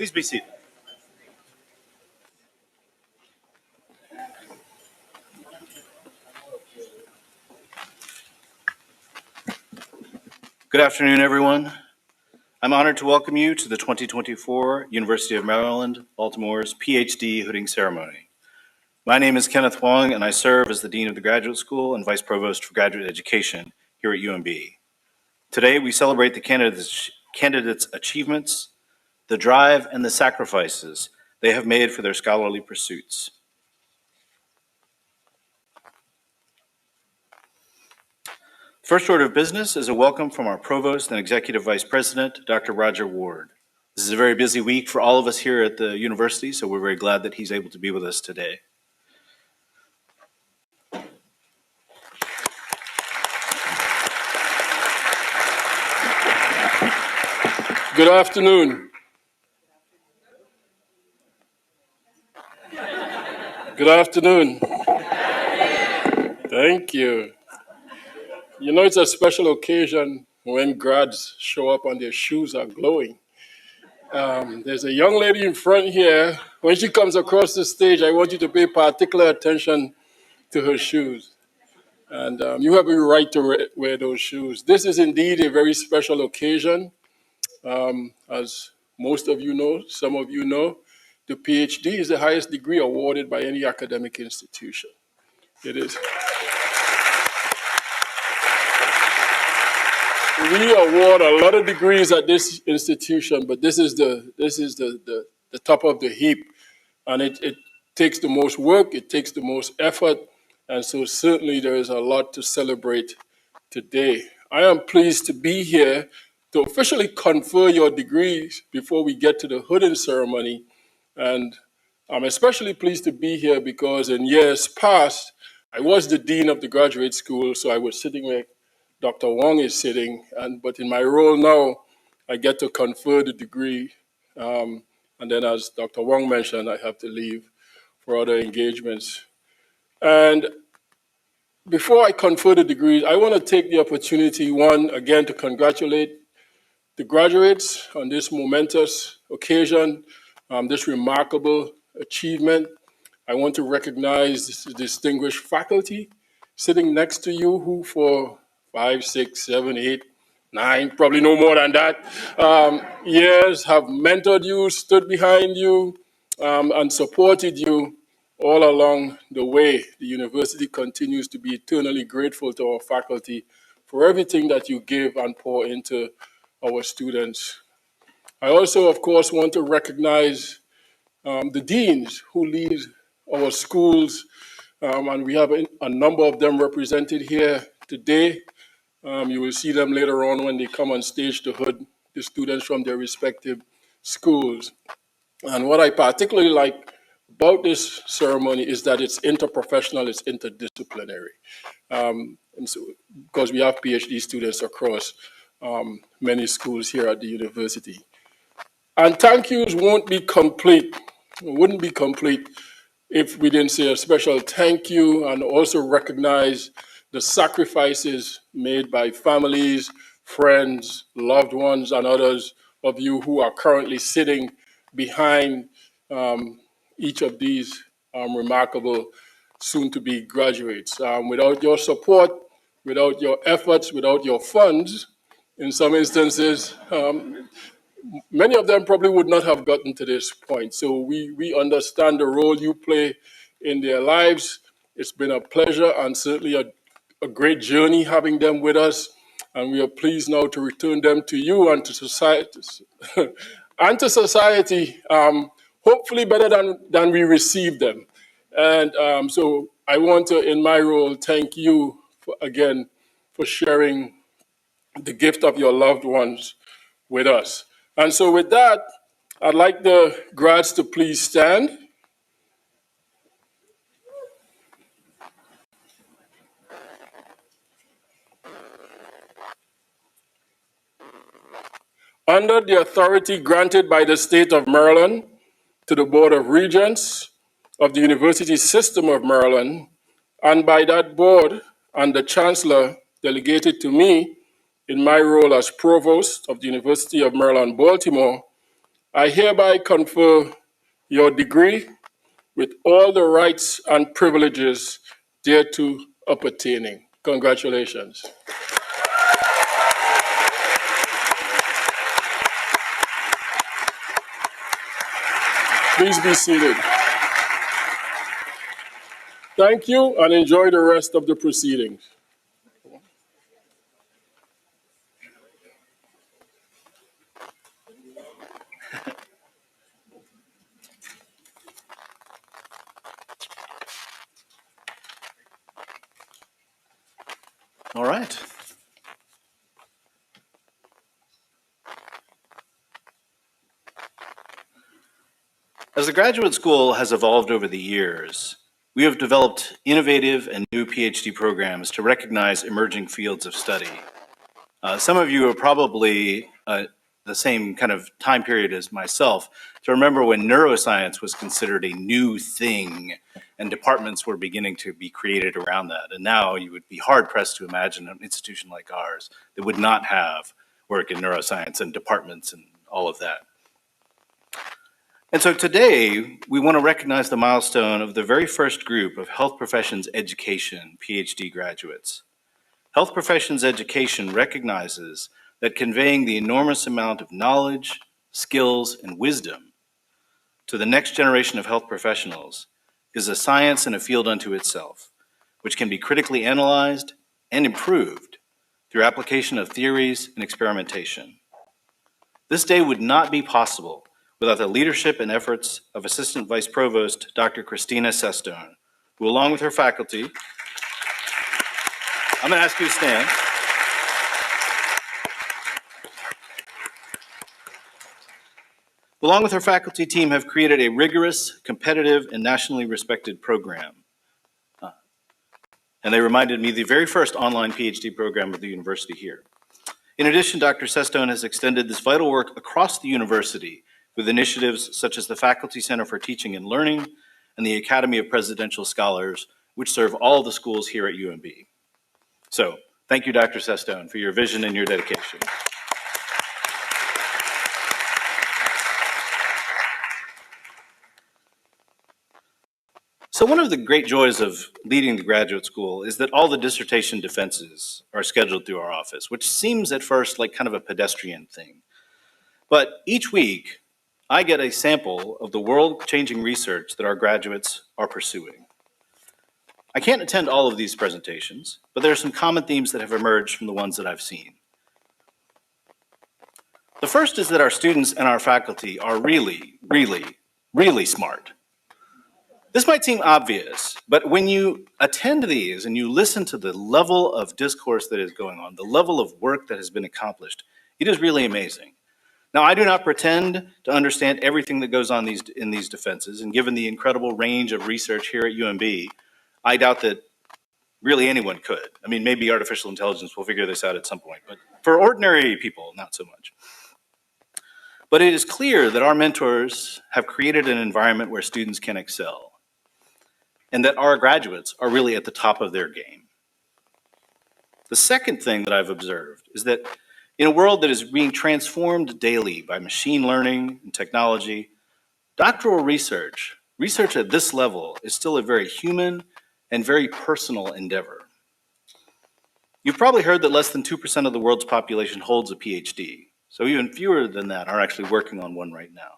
Please be seated. Good afternoon, everyone. I'm honored to welcome you to the 2024 University of Maryland, Baltimore's PhD hooding ceremony. My name is Kenneth Wong, and I serve as the Dean of the Graduate School and Vice Provost for Graduate Education here at UMB. Today, we celebrate the candidates' achievements, the drive, and the sacrifices they have made for their scholarly pursuits. First order of business is a welcome from our Provost and Executive Vice President, Dr. Roger Ward. This is a very busy week for all of us here at the university, so we're very glad that he's able to be with us today. Good afternoon. Good afternoon. Thank you. You know, it's a special occasion when grads show up and their shoes are glowing. There's a young lady in front here. When she comes across the stage, I want you to pay particular attention to her shoes. And you have a right to wear those shoes. This is indeed a very special occasion. As most of you know, some of you know, the PhD is the highest degree awarded by any academic institution. It is. We award a lot of degrees at this institution, but this is the top of the heap, and it takes the most work, it takes the most effort, and so certainly there is a lot to celebrate today. I am pleased to be here to officially confer your degrees before we get to the hooding ceremony. And I'm especially pleased to be here because in years past, I was the dean of the graduate school, so I was sitting where Dr. Wong is sitting, but in my role now, I get to confer the degree. And then as Dr. Wong mentioned, I have to leave for other engagements. And before I confer the degrees, I want to take the opportunity, again, to congratulate the graduates on this momentous occasion, this remarkable achievement. I want to recognize this distinguished faculty sitting next to you who for 5, 6, 7, 8, 9, probably no more than that, years have mentored you, stood behind you, and supported you all along the way. The university continues to be eternally grateful to our faculty for everything that you give and pour into our students. I also, of course, want to recognize the deans who lead our schools, and we have a number of them represented here today. You will see them later on when they come on stage to hood the students from their respective schools. And what I particularly like about this ceremony is that it's interprofessional, it's interdisciplinary. And so, because we have PhD students across many schools here at the university. And thank yous wouldn't be complete if we didn't say a special thank you and also recognize the sacrifices made by families, friends, loved ones, and others of you who are currently sitting behind each of these remarkable soon-to-be graduates. Without your support, without your efforts, without your funds, in some instances, many of them probably would not have gotten to this point. So we understand the role you play in their lives. It's been a pleasure and certainly a great journey having them with us. And we are pleased now to return them to you and to society, hopefully better than we received them. And so I want to, in my role, thank you again for sharing the gift of your loved ones with us. And so with that, I'd like the grads to please stand. Under the authority granted by the state of Maryland to the Board of Regents of the University System of Maryland, and by that board and the chancellor delegated to me in my role as provost of the University of Maryland, Baltimore, I hereby confer your degree with all the rights and privileges thereto appertaining. Congratulations. Please be seated. Thank you and enjoy the rest of the proceedings. All right. As the graduate school has evolved over the years, we have developed innovative and new PhD programs to recognize emerging fields of study. Some of you are probably the same kind of time period as myself to remember when neuroscience was considered a new thing and departments were beginning to be created around that. And now you would be hard pressed to imagine an institution like ours that would not have work in neuroscience and departments and all of that. And so today, we want to recognize the milestone of the very first group of health professions education PhD graduates. Health professions education recognizes that conveying the enormous amount of knowledge, skills, and wisdom to the next generation of health professionals is a science and a field unto itself, which can be critically analyzed and improved through application of theories and experimentation. This day would not be possible without the leadership and efforts of Assistant Vice Provost Dr. Christina Sestone, who along with her faculty, I'm going to ask you to stand. along with her faculty team, have created a rigorous, competitive, and nationally respected program. And they reminded me the very first online PhD program at the university here. In addition, Dr. Sestone has extended this vital work across the university with initiatives such as the Faculty Center for Teaching and Learning and the Academy of Presidential Scholars, which serve all the schools here at UMB. So, thank you, Dr. Sestone, for your vision and your dedication. So one of the great joys of leading the graduate school is that all the dissertation defenses are scheduled through our office, which seems at first like kind of a pedestrian thing. But each week, I get a sample of the world-changing research that our graduates are pursuing. I can't attend all of these presentations, but there are some common themes that have emerged from the ones that I've seen. The first is that our students and our faculty are really, really, really smart. This might seem obvious, but when you attend these and you listen to the level of discourse that is going on, the level of work that has been accomplished, it is really amazing. Now, I do not pretend to understand everything that goes on in these defenses, and given the incredible range of research here at UMB, I doubt that really anyone could. I mean, maybe artificial intelligence will figure this out at some point, but for ordinary people, not so much. But it is clear that our mentors have created an environment where students can excel, and that our graduates are really at the top of their game. The second thing that I've observed is that in a world that is being transformed daily by machine learning and technology, doctoral research at this level is still a very human and very personal endeavor. You've probably heard that less than 2% of the world's population holds a PhD, so even fewer than that are actually working on one right now.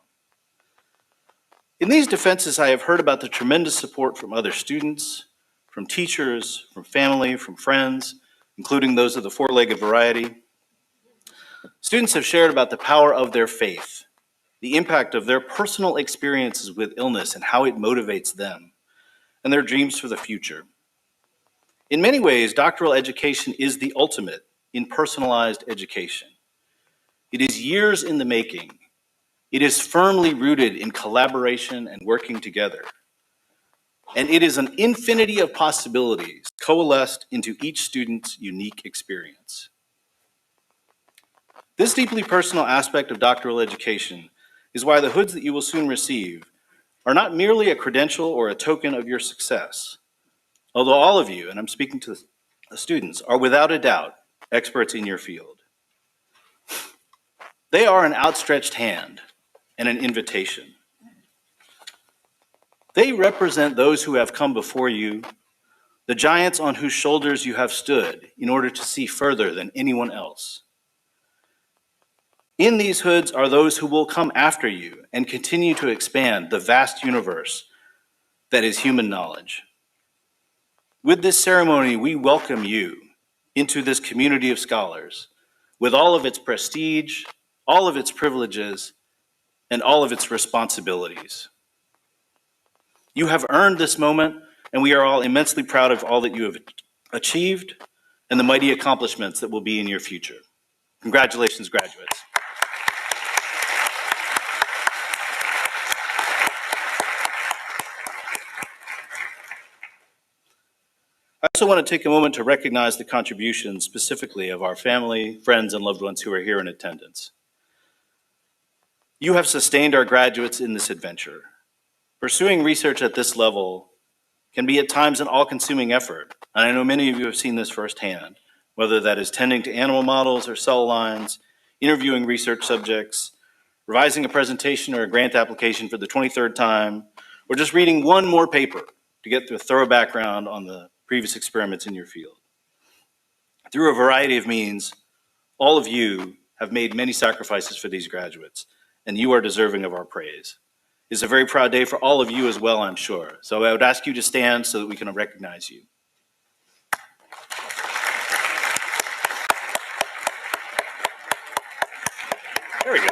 In these defenses, I have heard about the tremendous support from other students, from teachers, from family, from friends, including those of the four-legged variety. Students have shared about the power of their faith, the impact of their personal experiences with illness and how it motivates them, and their dreams for the future. In many ways, doctoral education is the ultimate in personalized education. It is years in the making. It is firmly rooted in collaboration and working together. And it is an infinity of possibilities coalesced into each student's unique experience. This deeply personal aspect of doctoral education is why the hoods that you will soon receive are not merely a credential or a token of your success, although all of you, and I'm speaking to the students, are without a doubt experts in your field. They are an outstretched hand and an invitation. They represent those who have come before you, the giants on whose shoulders you have stood in order to see further than anyone else. In these hoods are those who will come after you and continue to expand the vast universe that is human knowledge. With this ceremony, we welcome you into this community of scholars with all of its prestige, all of its privileges, and all of its responsibilities. You have earned this moment, and we are all immensely proud of all that you have achieved and the mighty accomplishments that will be in your future. Congratulations, graduates. I also want to take a moment to recognize the contributions specifically of our family, friends, and loved ones who are here in attendance. You have sustained our graduates in this adventure. Pursuing research at this level can be at times an all-consuming effort, and I know many of you have seen this firsthand, whether that is tending to animal models or cell lines, interviewing research subjects, revising a presentation or a grant application for the 23rd time, or just reading one more paper to get a thorough background on the previous experiments in your field. Through a variety of means, all of you have made many sacrifices for these graduates, and you are deserving of our praise. It's a very proud day for all of you as well, I'm sure. So I would ask you to stand so that we can recognize you. There we go.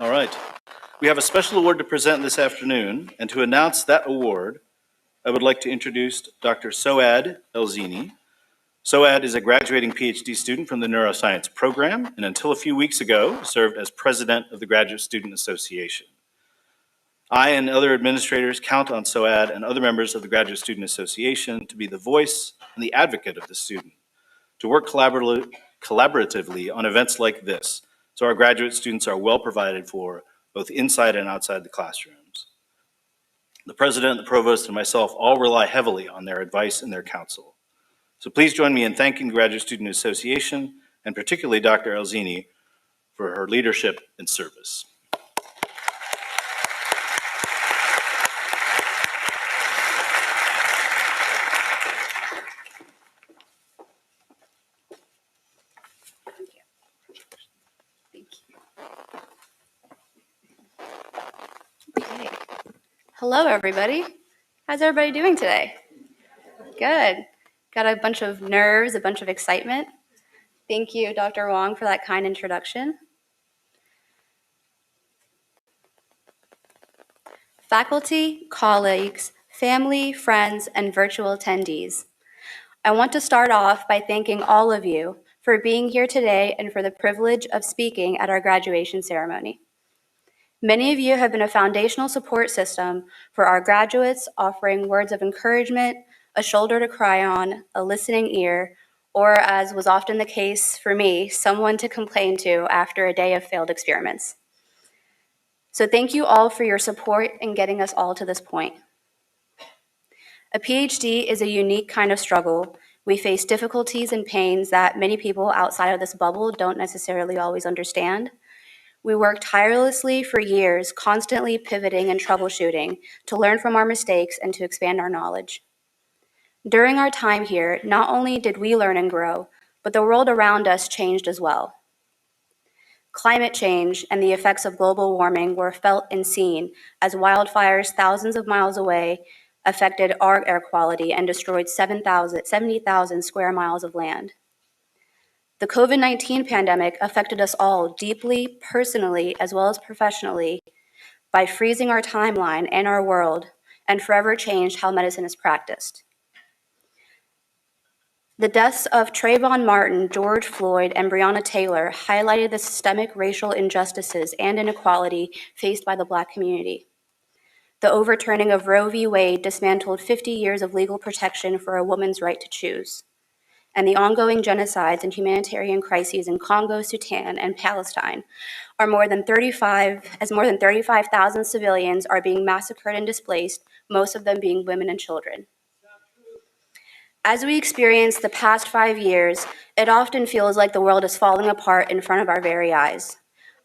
All right. We have a special award to present this afternoon, and to announce that award, I would like to introduce Dr. Soad Elziny. Soad is a graduating PhD student from the neuroscience program, and until a few weeks ago, served as president of the Graduate Student Association. I and other administrators count on Soad and other members of the Graduate Student Association to be the voice and the advocate of the student, to work collaboratively on events like this, so our graduate students are well provided for both inside and outside the classrooms. The president, the provost, and myself all rely heavily on their advice and their counsel. So please join me in thanking the Graduate Student Association, and particularly Dr. Elziny, for her leadership and service. Okay. Hello, everybody. How's everybody doing today? Good. Got a bunch of nerves, a bunch of excitement. Thank you, Dr. Wong, for that kind introduction. Faculty, colleagues, family, friends, and virtual attendees. I want to start off by thanking all of you for being here today and for the privilege of speaking at our graduation ceremony. Many of you have been a foundational support system for our graduates, offering words of encouragement, a shoulder to cry on, a listening ear, or, as was often the case for me, someone to complain to after a day of failed experiments. So thank you all for your support in getting us all to this point. A PhD is a unique kind of struggle. We face difficulties and pains that many people outside of this bubble don't necessarily always understand. We worked tirelessly for years, constantly pivoting and troubleshooting to learn from our mistakes and to expand our knowledge. During our time here, not only did we learn and grow, but the world around us changed as well. Climate change and the effects of global warming were felt and seen as wildfires thousands of miles away affected our air quality and destroyed 70,000 square miles of land. The COVID-19 pandemic affected us all deeply, personally, as well as professionally, by freezing our timeline and our world, and forever changed how medicine is practiced. The deaths of Trayvon Martin, George Floyd, and Breonna Taylor highlighted the systemic racial injustices and inequality faced by the Black community. The overturning of Roe v. Wade dismantled 50 years of legal protection for a woman's right to choose. And the ongoing genocides and humanitarian crises in Congo, Sudan, and Palestine are more than 35,000 civilians are being massacred and displaced, most of them being women and children. As we experience the past 5 years, it often feels like the world is falling apart in front of our very eyes.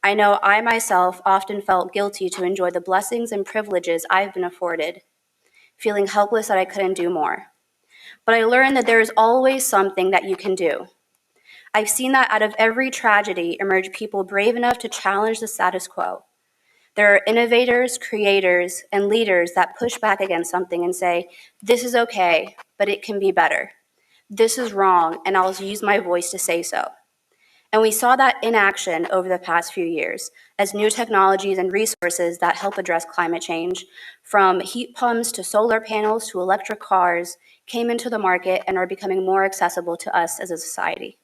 I know I myself often felt guilty to enjoy the blessings and privileges I've been afforded, feeling helpless that I couldn't do more. But I learned that there is always something that you can do. I've seen that out of every tragedy emerge people brave enough to challenge the status quo. There are innovators, creators, and leaders that push back against something and say, this is okay, but it can be better. This is wrong, and I'll use my voice to say so. And we saw that in action over the past few years as new technologies and resources that help address climate change, from heat pumps to solar panels to electric cars, came into the market and are becoming more accessible to us as a society.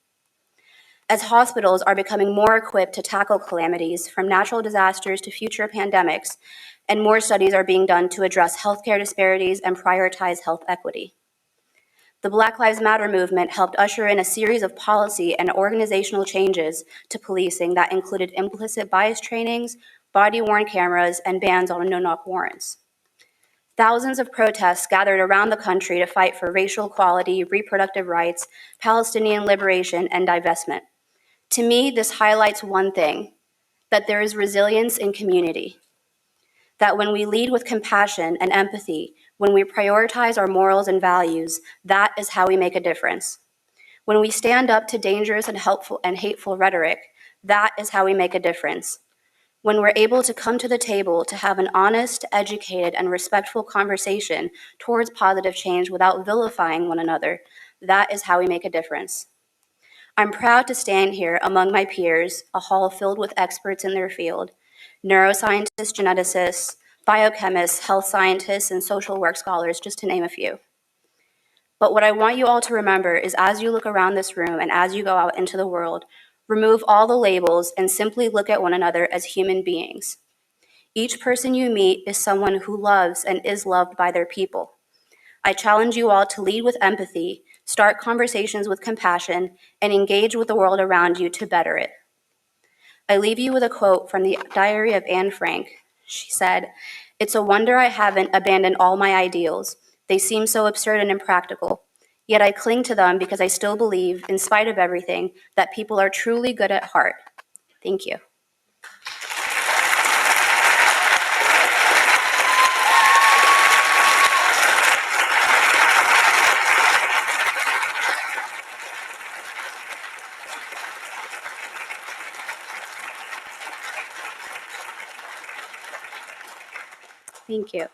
As hospitals are becoming more equipped to tackle calamities, from natural disasters to future pandemics, and more studies are being done to address healthcare disparities and prioritize health equity. The Black Lives Matter movement helped usher in a series of policy and organizational changes to policing that included implicit bias trainings, body-worn cameras, and bans on no-knock warrants. Thousands of protests gathered around the country to fight for racial equality, reproductive rights, Palestinian liberation, and divestment. To me, this highlights one thing, that there is resilience in community. That when we lead with compassion and empathy, when we prioritize our morals and values, that is how we make a difference. When we stand up to dangerous and helpful and hateful rhetoric, that is how we make a difference. When we're able to come to the table to have an honest, educated, and respectful conversation towards positive change without vilifying one another, that is how we make a difference. I'm proud to stand here among my peers, a hall filled with experts in their field, neuroscientists, geneticists, biochemists, health scientists, and social work scholars, just to name a few. But what I want you all to remember is as you look around this room and as you go out into the world, remove all the labels and simply look at one another as human beings. Each person you meet is someone who loves and is loved by their people. I challenge you all to lead with empathy, start conversations with compassion, and engage with the world around you to better it. I leave you with a quote from the diary of Anne Frank. She said, "It's a wonder I haven't abandoned all my ideals. They seem so absurd and impractical. Yet I cling to them because I still believe, in spite of everything, that people are truly good at heart." Thank you. Thank you.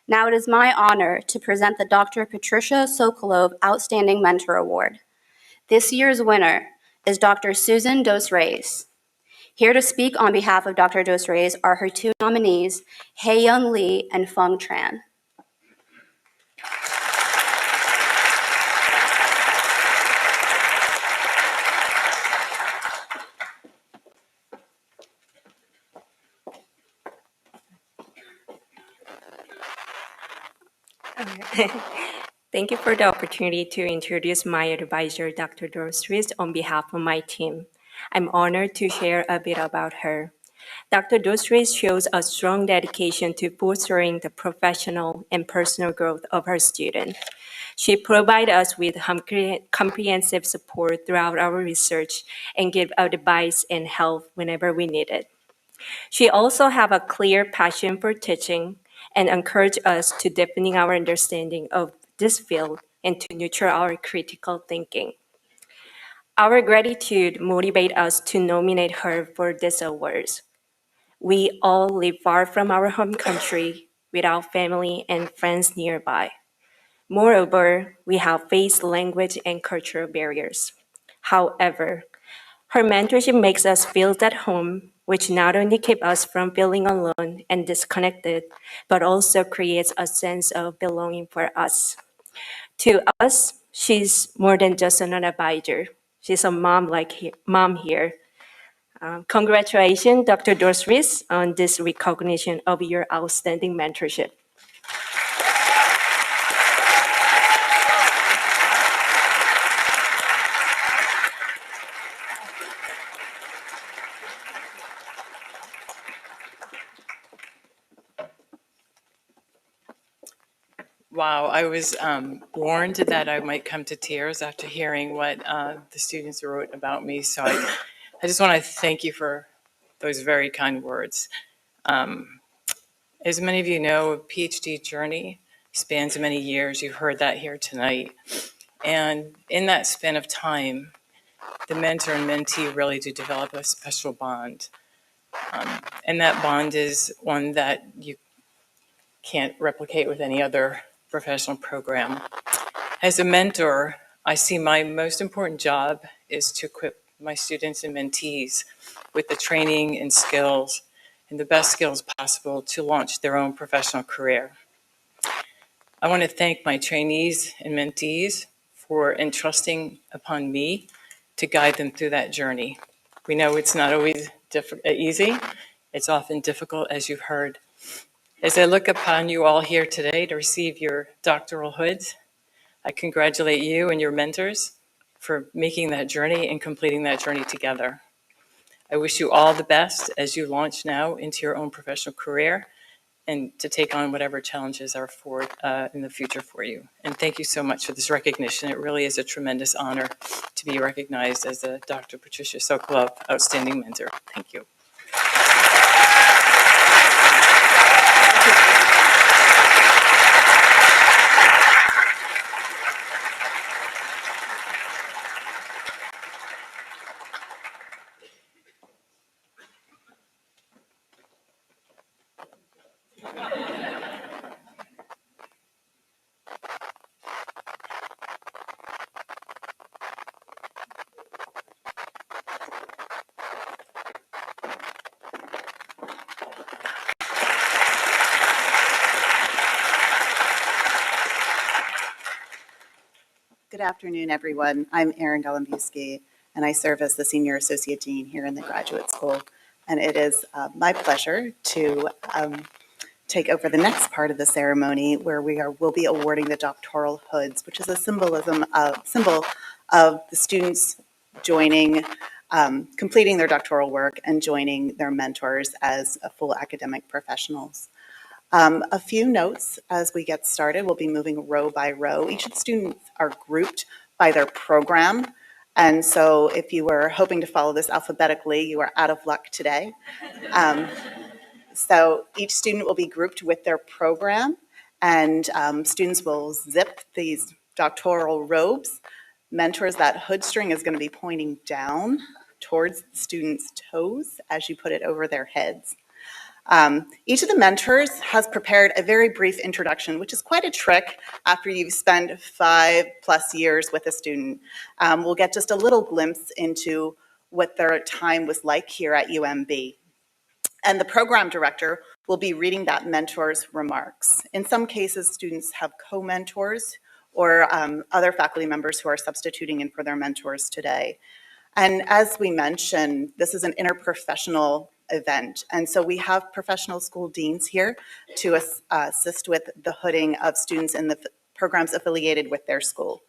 Now it is my honor to present the Dr. Patricia Sokolov Outstanding Mentor Award. This year's winner is Dr. Susan Dos Reis. Here to speak on behalf of Dr. Dos Reis are her two nominees, Hae-Young Lee and Feng Tran. Thank you for the opportunity to introduce my advisor, Dr. Dos Reis, on behalf of my team. I'm honored to share a bit about her. Dr. Dos Reis shows a strong dedication to fostering the professional and personal growth of her students. She provides us with comprehensive support throughout our research and gives advice and help whenever we need it. She also has a clear passion for teaching and encourages us to deepening our understanding of this field and to nurture our critical thinking. Our gratitude motivates us to nominate her for these awards. We all live far from our home country without family and friends nearby. Moreover, we have faced language and cultural barriers. However, her mentorship makes us feel at home, which not only keeps us from feeling alone and disconnected, but also creates a sense of belonging for us. To us, she's more than just an advisor. She's a mom here. Congratulations, Dr. Dos Reis, on this recognition of your outstanding mentorship. Wow, I was warned that I might come to tears after hearing what the students wrote about me. So I just want to thank you for those very kind words. As many of you know, a PhD journey spans many years. You've heard that here tonight. And in that span of time, the mentor and mentee really do develop a special bond. And that bond is one that you can't replicate with any other professional program. As a mentor, I see my most important job is to equip my students and mentees with the training and skills and the best skills possible to launch their own professional career. I want to thank my trainees and mentees for entrusting upon me to guide them through that journey. We know it's not always easy. It's often difficult, as you've heard. As I look upon you all here today to receive your doctoral hoods, I congratulate you and your mentors for making that journey and completing that journey together. I wish you all the best as you launch now into your own professional career and to take on whatever challenges are in the future for you. And thank you so much for this recognition. It really is a tremendous honor to be recognized as a Dr. Patricia Sokolov Outstanding Mentor. Thank you. Good afternoon, everyone. I'm Erin Golembewski, and I serve as the Senior Associate Dean here in the Graduate School. And it is my pleasure to take over the next part of the ceremony, where we'll be awarding the doctoral hoods, which is a symbol of the students joining, completing their doctoral work and joining their mentors as full academic professionals. A few notes as we get started. We'll be moving row by row. Each of the students are grouped by their program. And so if you were hoping to follow this alphabetically, you are out of luck today. So each student will be grouped with their program, and students will zip these doctoral robes. Mentors, that hood string is going to be pointing down towards the students' toes as you put it over their heads. Each of the mentors has prepared a very brief introduction, which is quite a trick after you've spent 5+ years with a student. We'll get just a little glimpse into what their time was like here at UMB. And the program director will be reading that mentor's remarks. In some cases, students have co-mentors or other faculty members who are substituting in for their mentors today. And as we mentioned, this is an interprofessional event. And so we have professional school deans here to assist with the hooding of students in the programs affiliated with their school.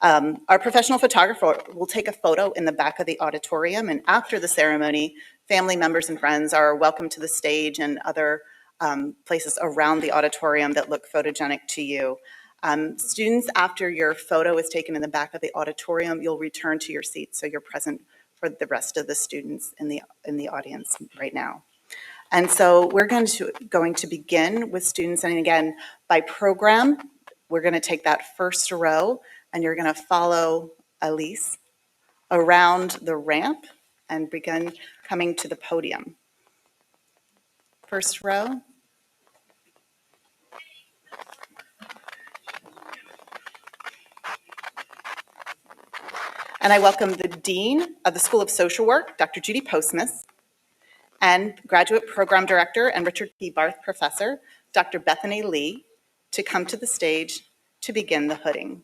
Our professional photographer will take a photo in the back of the auditorium, and after the ceremony, family members and friends are welcome to the stage and other places around the auditorium that look photogenic to you. Students, after your photo is taken in the back of the auditorium, you'll return to your seats so you're present for the rest of the students in the audience right now. And so we're going to begin with students, and again, by program, we're going to take that first row, and you're going to follow Elise around the ramp and begin coming to the podium. First row. And I welcome the Dean of the School of Social Work, Dr. Judy Postmus, and Graduate Program Director and Richard P. Barth Professor, Dr. Bethany Lee, to come to the stage to begin the hooding.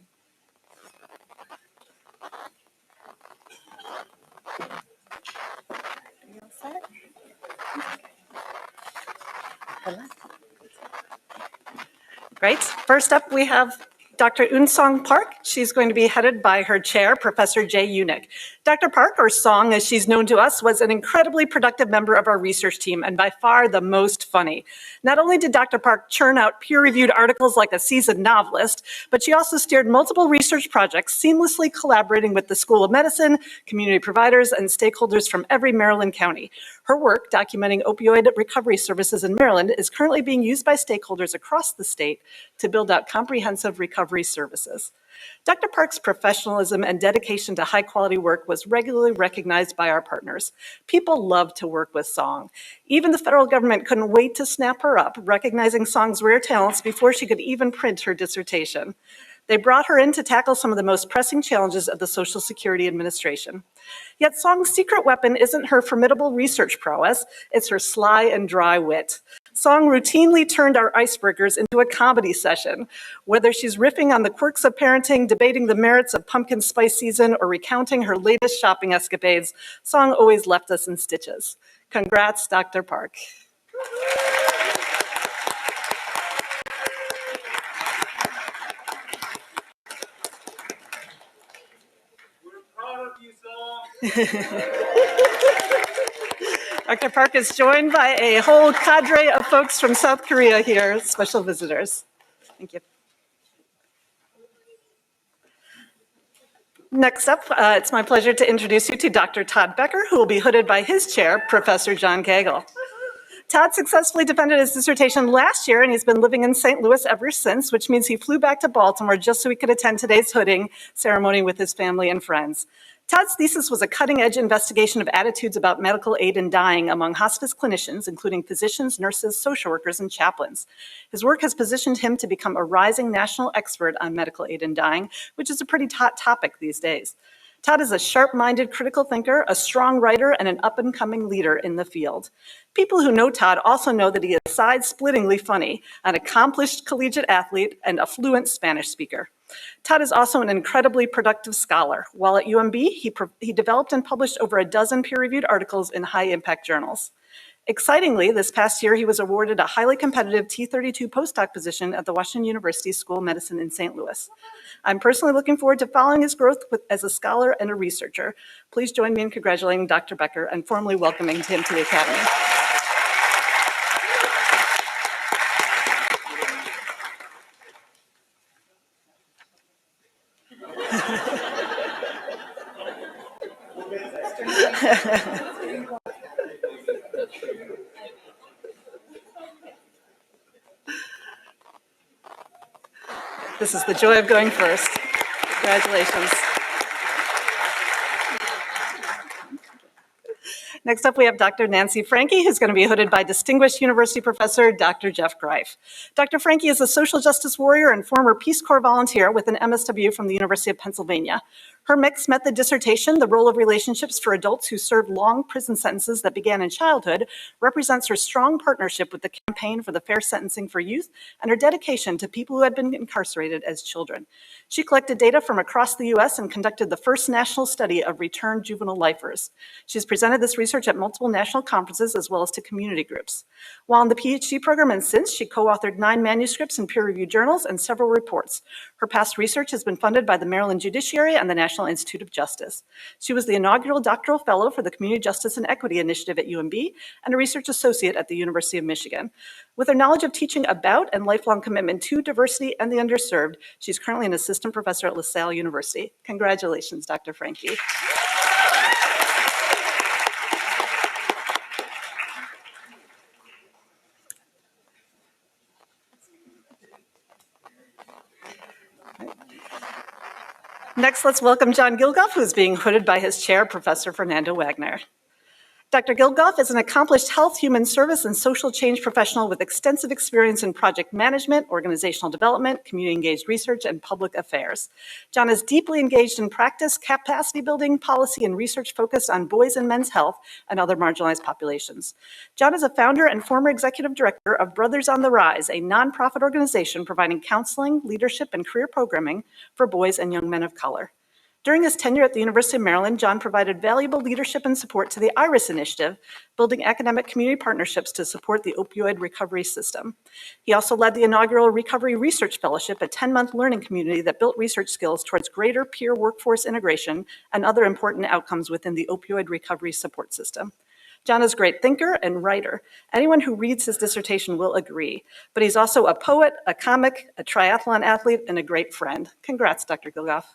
Great. First up, we have Dr. Eun-Song Park. She's going to be headed by her chair, Professor Jay Unick. Dr. Park, or Song as she's known to us, was an incredibly productive member of our research team and by far the most funny. Not only did Dr. Park churn out peer-reviewed articles like a seasoned novelist, but she also steered multiple research projects, seamlessly collaborating with the School of Medicine, community providers, and stakeholders from every Maryland county. Her work documenting opioid recovery services in Maryland is currently being used by stakeholders across the state to build out comprehensive recovery services. Dr. Park's professionalism and dedication to high-quality work was regularly recognized by our partners. People love to work with Song. Even the federal government couldn't wait to snap her up, recognizing Song's rare talents before she could even print her dissertation. They brought her in to tackle some of the most pressing challenges of the Social Security Administration. Yet Song's secret weapon isn't her formidable research prowess, it's her sly and dry wit. Song routinely turned our icebreakers into a comedy session. Whether she's riffing on the quirks of parenting, debating the merits of pumpkin spice season, or recounting her latest shopping escapades, Song always left us in stitches. Congrats, Dr. Park. Dr. Park is joined by a whole cadre of folks from South Korea here, special visitors. Thank you. Next up, it's my pleasure to introduce you to Dr. Todd Becker, who will be hooded by his chair, Professor John Cagle. Todd successfully defended his dissertation last year, and he's been living in St. Louis ever since, which means he flew back to Baltimore just so he could attend today's hooding ceremony with his family and friends. Todd's thesis was a cutting-edge investigation of attitudes about medical aid in dying among hospice clinicians, including physicians, nurses, social workers, and chaplains. His work has positioned him to become a rising national expert on medical aid in dying, which is a pretty hot topic these days. Todd is a sharp-minded critical thinker, a strong writer, and an up-and-coming leader in the field. People who know Todd also know that he is side-splittingly funny, an accomplished collegiate athlete, and a fluent Spanish speaker. Todd is also an incredibly productive scholar. While at UMB, he developed and published over a dozen peer-reviewed articles in high-impact journals. Excitingly, this past year, he was awarded a highly competitive T32 postdoc position at the Washington University School of Medicine in St. Louis. I'm personally looking forward to following his growth as a scholar and a researcher. Please join me in congratulating Dr. Becker and formally welcoming him to the Academy. This is the joy of going first. Congratulations. Next up, we have Dr. Nancy Franke, who's going to be hooded by distinguished university professor Dr. Jeff Greif. Dr. Franke is a social justice warrior and former Peace Corps volunteer with an MSW from the University of Pennsylvania. Her mixed method dissertation, The Role of Relationships for Adults Who Served Long Prison Sentences That Began in Childhood, represents her strong partnership with the Campaign for the Fair Sentencing for Youth and her dedication to people who had been incarcerated as children. She collected data from across the U.S. and conducted the first national study of returned juvenile lifers. She's presented this research at multiple national conferences as well as to community groups. While in the PhD program and since, she co-authored 9 manuscripts in peer-reviewed journals and several reports. Her past research has been funded by the Maryland Judiciary and the National Institute of Justice. She was the inaugural doctoral fellow for the Community Justice and Equity Initiative at UMB and a research associate at the University of Michigan. With her knowledge of teaching about and lifelong commitment to diversity and the underserved, she's currently an assistant professor at LaSalle University. Congratulations, Dr. Franke. Next, let's welcome John Gilgoff, who is being hooded by his chair, Professor Fernando Wagner. Dr. Gilgoff is an accomplished health, human service, and social change professional with extensive experience in project management, organizational development, community-engaged research, and public affairs. John is deeply engaged in practice, capacity building, policy, and research focused on boys and men's health and other marginalized populations. John is a founder and former executive director of Brothers on the Rise, a nonprofit organization providing counseling, leadership, and career programming for boys and young men of color. During his tenure at the University of Maryland, John provided valuable leadership and support to the IRIS initiative, building academic community partnerships to support the opioid recovery system. He also led the inaugural Recovery Research Fellowship, a 10-month learning community that built research skills towards greater peer workforce integration and other important outcomes within the opioid recovery support system. John is a great thinker and writer. Anyone who reads his dissertation will agree, but he's also a poet, a comic, a triathlon athlete, and a great friend. Congrats, Dr. Gilgoff.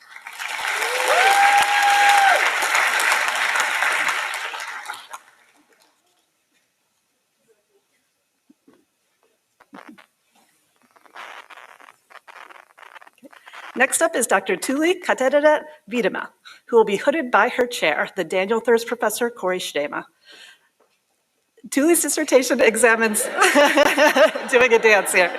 Next up is Dr. Tuli Katederet Wiedema, who will be hooded by her chair, the Daniel Thurs Professor Corey Shtema. Tuli's dissertation examines, doing a dance here.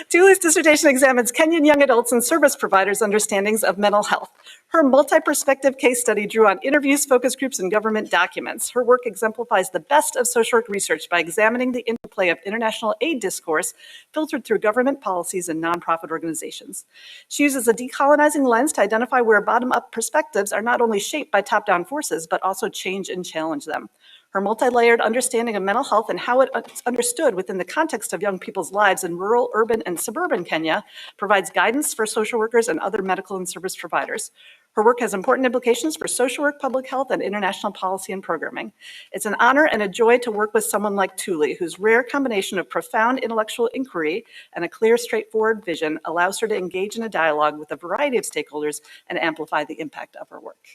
Tuli's dissertation examines Kenyan young adults and service providers' understandings of mental health. Her multi-perspective case study drew on interviews, focus groups, and government documents. Her work exemplifies the best of social work research by examining the interplay of international aid discourse filtered through government policies and nonprofit organizations. She uses a decolonizing lens to identify where bottom-up perspectives are not only shaped by top-down forces, but also change and challenge them. Her multi-layered understanding of mental health and how it's understood within the context of young people's lives in rural, urban, and suburban Kenya provides guidance for social workers and other medical and service providers. Her work has important implications for social work, public health, and international policy and programming. It's an honor and a joy to work with someone like Tuli, whose rare combination of profound intellectual inquiry and a clear, straightforward vision allows her to engage in a dialogue with a variety of stakeholders and amplify the impact of her work.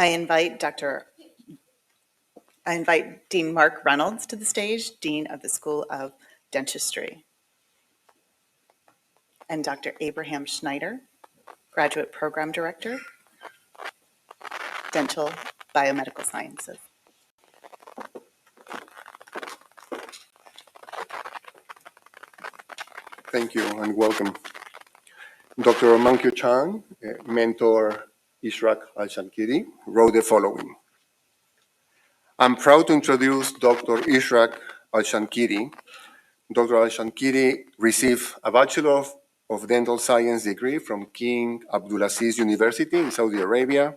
I invite Dean Mark Reynolds to the stage, Dean of the School of Dentistry, and Dr. Abraham Schneider, Graduate Program Director, Dental Biomedical Sciences. Thank you and welcome. Dr. Mankyo Chan, mentor Ishraq Al-Shankiri, wrote the following. I'm proud to introduce Dr. Ishraq Al-Shankiri. Dr. Al-Shankiri received a Bachelor of Dental Science degree from King Abdulaziz University in Saudi Arabia.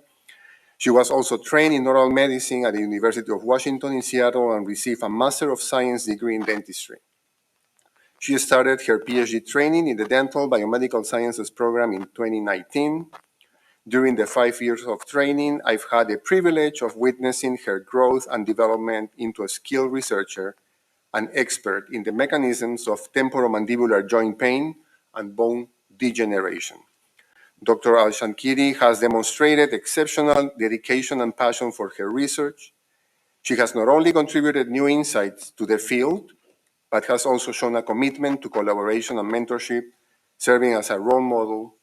She was also trained in oral medicine at the University of Washington in Seattle and received a Master of Science degree in dentistry. She started her PhD training in the Dental Biomedical Sciences program in 2019. During the 5 years of training, I've had the privilege of witnessing her growth and development into a skilled researcher and expert in the mechanisms of temporomandibular joint pain and bone degeneration. Dr. Al-Shankiri has demonstrated exceptional dedication and passion for her research. She has not only contributed new insights to the field, but has also shown a commitment to collaboration and mentorship, serving as a role model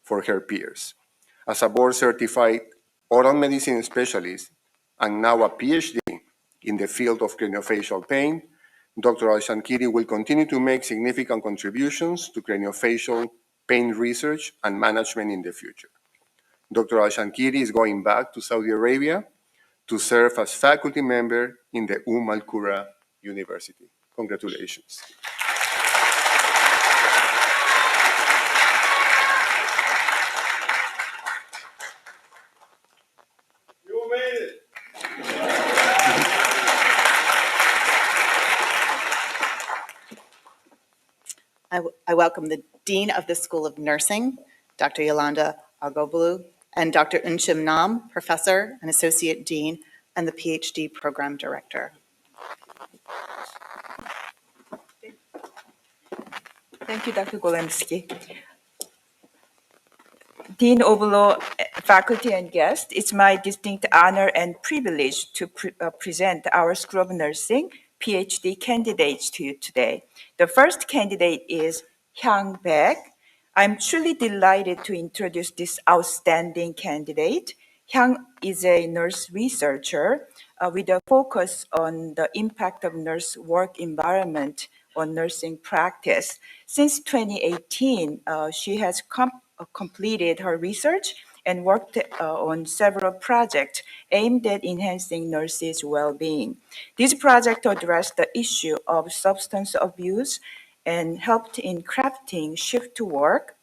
for her peers. As a board-certified oral medicine specialist and now a PhD in the field of craniofacial pain, Dr. Al-Shankiri will continue to make significant contributions to craniofacial pain research and management in the future. Dr. Al-Shankiri is going back to Saudi Arabia to serve as faculty member in the Al Qura University. Congratulations. You made it. I welcome the Dean of the School of Nursing, Dr. Yolanda Agobulu, and Dr. Unshim Nam, Professor and Associate Dean, and the PhD Program Director. Thank you, Dr. Golembewski. Dean of Law, faculty and guests, it's my distinct honor and privilege to present our School of Nursing PhD candidates to you today. The first candidate is Hyang Baek. I'm truly delighted to introduce this outstanding candidate. Hyang is a nurse researcher with a focus on the impact of nurse work environment on nursing practice. Since 2018, she has completed her research and worked on several projects aimed at enhancing nurses' well-being. These projects addressed the issue of substance abuse and helped in crafting shift to work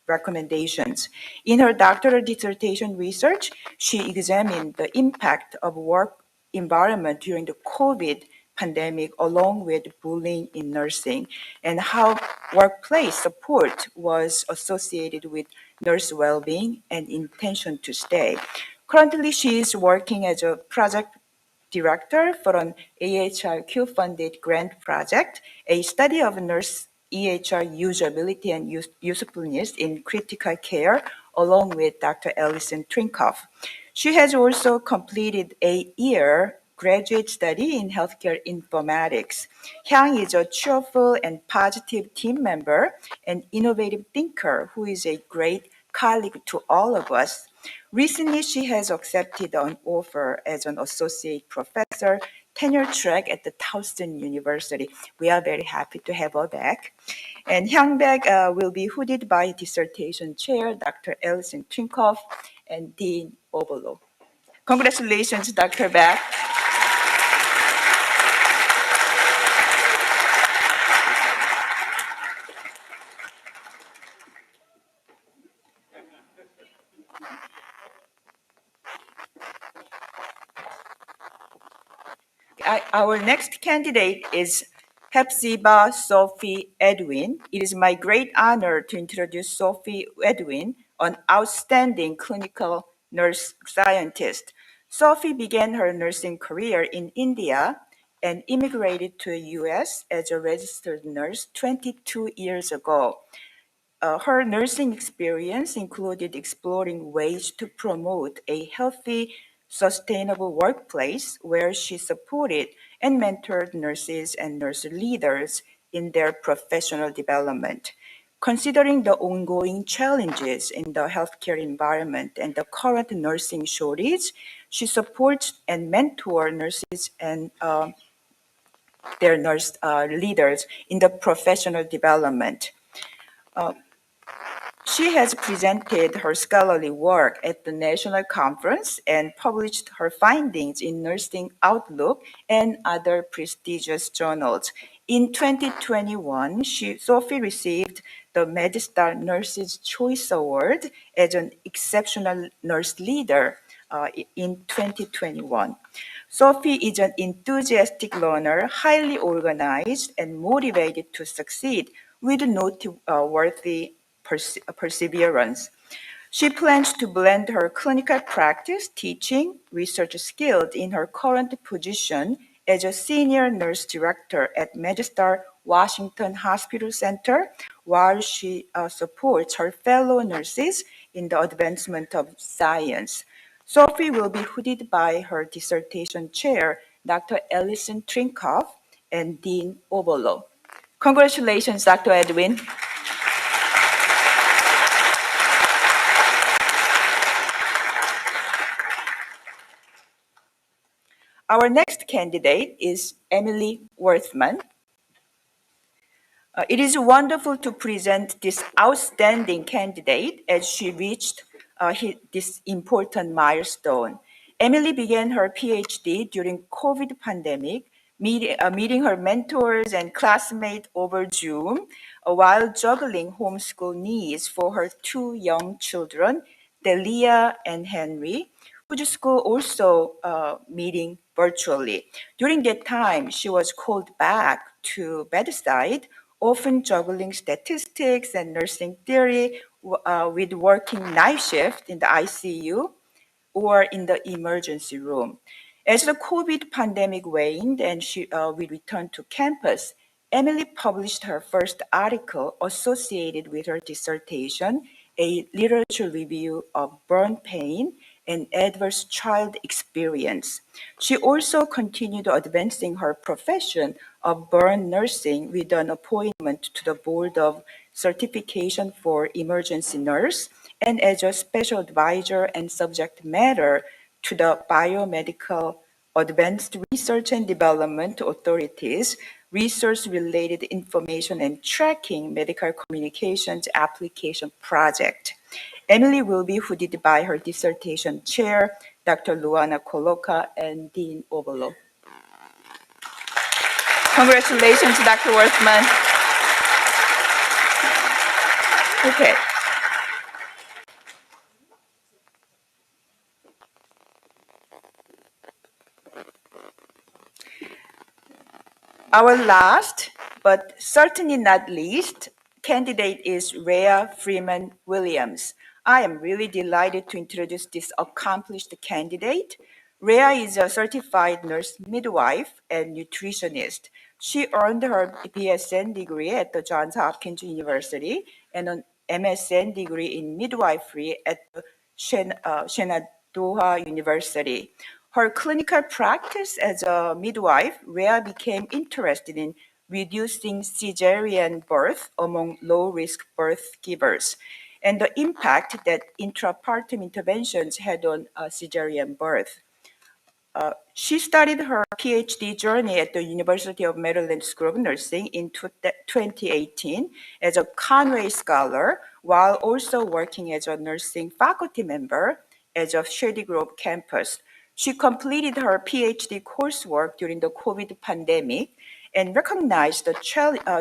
recommendations. In her doctoral dissertation research, she examined the impact of work environment during the COVID pandemic along with bullying in nursing and how workplace support was associated with nurse well-being and intention to stay. Currently, she is working as a project director for an AHRQ-funded grant project, a study of nurse EHR usability and usefulness in critical care, along with Dr. Alison Trinkoff. She has also completed a year graduate study in healthcare informatics. Hyang is a cheerful and positive team member and innovative thinker who is a great colleague to all of us. Recently, she has accepted an offer as an associate professor, tenure track at the Towson University. We are very happy to have her back. And Hyang Baek will be hooded by dissertation chair, Dr. Alison Trinkoff, and Dean Obolo. Congratulations, Dr. Baek. Our next candidate is Hepzibah Sophie Edwin. It is my great honor to introduce Sophie Edwin, an outstanding clinical nurse scientist. Sophie began her nursing career in India and immigrated to the US as a registered nurse 22 years ago. Her nursing experience included exploring ways to promote a healthy, sustainable workplace where she supported and mentored nurses and nurse leaders in their professional development. Considering the ongoing challenges in the healthcare environment and the current nursing shortage, she supports and mentors nurses and their nurse leaders in the professional development. She has presented her scholarly work at the national conference and published her findings in Nursing Outlook and other prestigious journals. In 2021, Sophie received the MedStar Nurses Choice Award as an exceptional nurse leader in 2021. Sophie is an enthusiastic learner, highly organized, and motivated to succeed with noteworthy perseverance. She plans to blend her clinical practice, teaching, research skills in her current position as a senior nurse director at MedStar Washington Hospital Center, while she supports her fellow nurses in the advancement of science. Sophie will be hooded by her dissertation chair, Dr. Alison Trinkoff, and Dean Obolo. Congratulations, Dr. Edwin. Our next candidate is Emily Worthman. It is wonderful to present this outstanding candidate as she reached this important milestone. Emily began her PhD during COVID pandemic, meeting her mentors and classmates over Zoom while juggling homeschool needs for her two young children, Delia and Henry, whose school also meeting virtually. During that time, she was called back to bedside, often juggling statistics and nursing theory with working night shift in the ICU or in the emergency room. As the COVID pandemic waned and we returned to campus, Emily published her first article associated with her dissertation, a literature review of burn pain and adverse child experience. She also continued advancing her profession of burn nursing with an appointment to the Board of Certification for Emergency Nurse and as a special advisor and subject matter to the Biomedical Advanced Research and Development Authorities Research-Related Information and Tracking Medical Communications Application Project. Emily will be hooded by her dissertation chair, Dr. Luana Coloca and Dean Obolo. Congratulations, Dr. Worthman. Okay. Our last, but certainly not least, candidate is Rhea Freeman Williams. I am really delighted to introduce this accomplished candidate. Rhea is a certified nurse midwife and nutritionist. She earned her BSN degree at the Johns Hopkins University and an MSN degree in midwifery at the Shenandoah University. Her clinical practice as a midwife, Rhea became interested in reducing cesarean birth among low-risk birth givers and the impact that intrapartum interventions had on cesarean birth. She started her PhD journey at the University of Maryland School of Nursing in 2018 as a Conway Scholar, while also working as a nursing faculty member at a Shady Grove campus. She completed her PhD coursework during the COVID pandemic and recognized the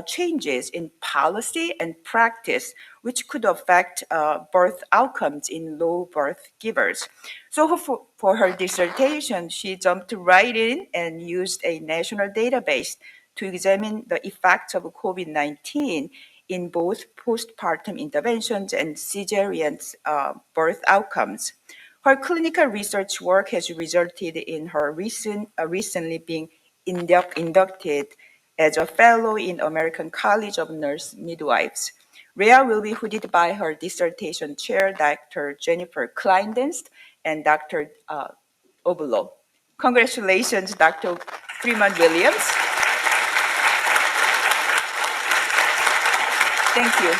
changes in policy and practice which could affect birth outcomes in low birth givers. So for her dissertation, she jumped right in and used a national database to examine the effects of COVID-19 in both postpartum interventions and cesarean birth outcomes. Her clinical research work has resulted in her recently being inducted as a fellow in American College of Nurse Midwives. Rhea will be hooded by her dissertation chair, Dr. Jennifer Kleindienst and Dr. Obolo. Congratulations, Dr. Freeman Williams. Thank you.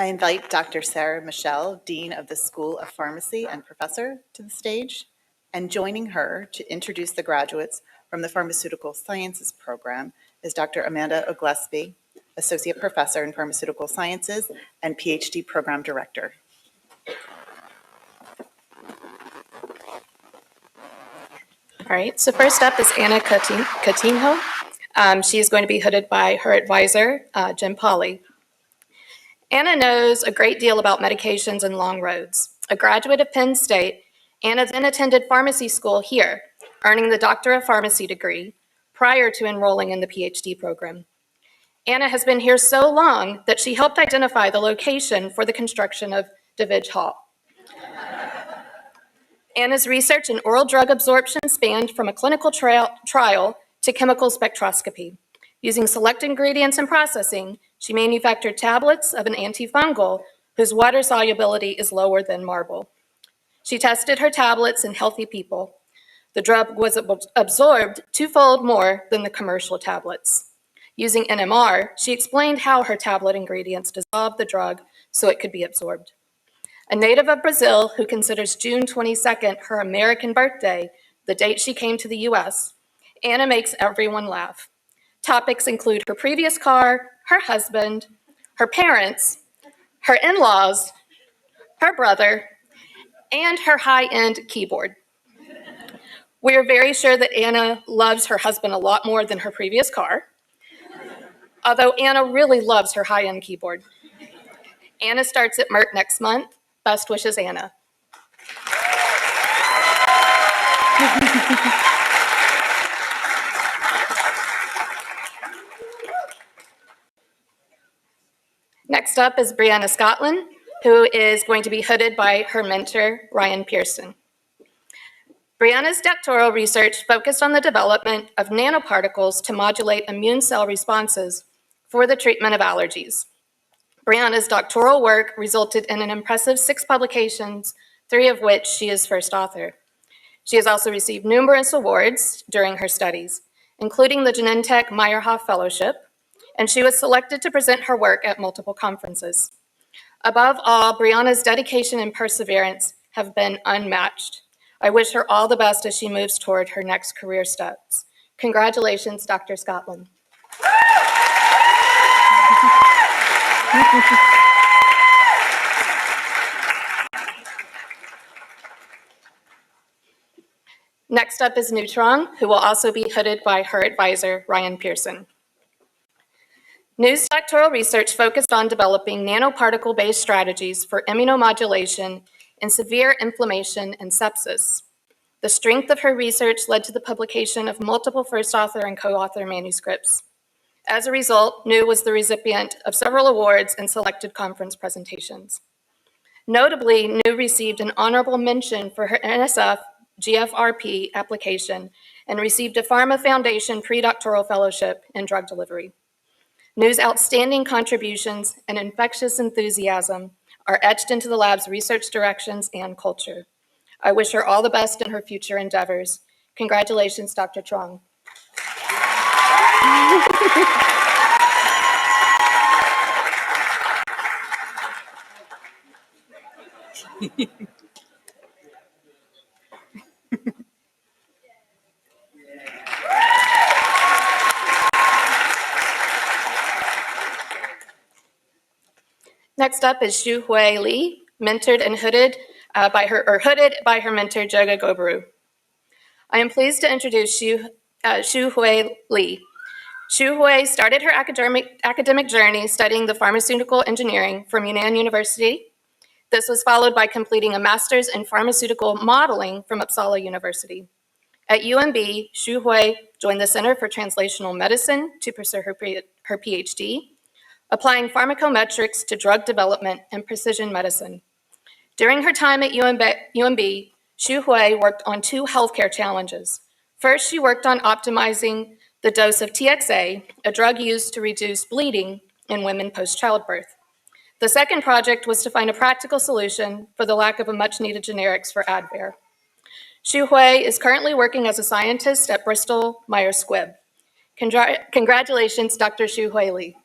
I invite Dr. Sarah Michelle, Dean of the School of Pharmacy and Professor, to the stage. And joining her to introduce the graduates from the Pharmaceutical Sciences program is Dr. Amanda Oglesby, Associate Professor in Pharmaceutical Sciences and PhD Program Director. All right, so first up is Anna Coutinho. She is going to be hooded by her advisor, Jim Pauly. Anna knows a great deal about medications and long roads. A graduate of Penn State, Anna then attended pharmacy school here, earning the Doctor of Pharmacy degree prior to enrolling in the PhD program. Anna has been here so long that she helped identify the location for the construction of DeVidge Hall. Anna's research in oral drug absorption spanned from a clinical trial to chemical spectroscopy. Using select ingredients and processing, she manufactured tablets of an antifungal whose water solubility is lower than marble. She tested her tablets in healthy people. The drug was absorbed twofold more than the commercial tablets. Using NMR, she explained how her tablet ingredients dissolved the drug so it could be absorbed. A native of Brazil who considers June 22nd her American birthday, the date she came to the US, Anna makes everyone laugh. Topics include her previous car, her husband, her parents, her in-laws, her brother, and her high-end keyboard. We are very sure that Anna loves her husband a lot more than her previous car, although Anna really loves her high-end keyboard. Anna starts at Merck next month. Best wishes, Anna. Next up is Brianna Scotland, who is going to be hooded by her mentor, Ryan Pearson. Brianna's doctoral research focused on the development of nanoparticles to modulate immune cell responses for the treatment of allergies. Brianna's doctoral work resulted in an impressive 6 publications, 3 of which she is first author. She has also received numerous awards during her studies, including the Genentech Meyerhoff Fellowship, and she was selected to present her work at multiple conferences. Above all, Brianna's dedication and perseverance have been unmatched. I wish her all the best as she moves toward her next career steps. Congratulations, Dr. Scotland. Next up is Nu Trong, who will also be hooded by her advisor, Ryan Pearson. Nu's doctoral research focused on developing nanoparticle-based strategies for immunomodulation in severe inflammation and sepsis. The strength of her research led to the publication of multiple first author and co-author manuscripts. As a result, Nu was the recipient of several awards and selected conference presentations. Notably, Nu received an honorable mention for her NSF GFRP application and received a Pharma Foundation pre-doctoral fellowship in drug delivery. Nu's outstanding contributions and infectious enthusiasm are etched into the lab's research directions and culture. I wish her all the best in her future endeavors. Congratulations, Dr. Trong. Next up is Xu Hui Li, mentored and hooded by her mentor, Joga Gobaru. I am pleased to introduce Xu Hui Li. Xu Hui started her academic journey studying the pharmaceutical engineering from Yunnan University. This was followed by completing a master's in pharmaceutical modeling from Uppsala University. At UMB, Xu Hui joined the Center for Translational Medicine to pursue her PhD, applying pharmacometrics to drug development and precision medicine. During her time at UMB, Xu Hui worked on 2 healthcare challenges. First, she worked on optimizing the dose of TXA, a drug used to reduce bleeding in women post-childbirth. The second project was to find a practical solution for the lack of a much-needed generics for Advair. Xu Hui is currently working as a scientist at Bristol Myers Squibb. Congratulations, Dr. Xu Hui Li.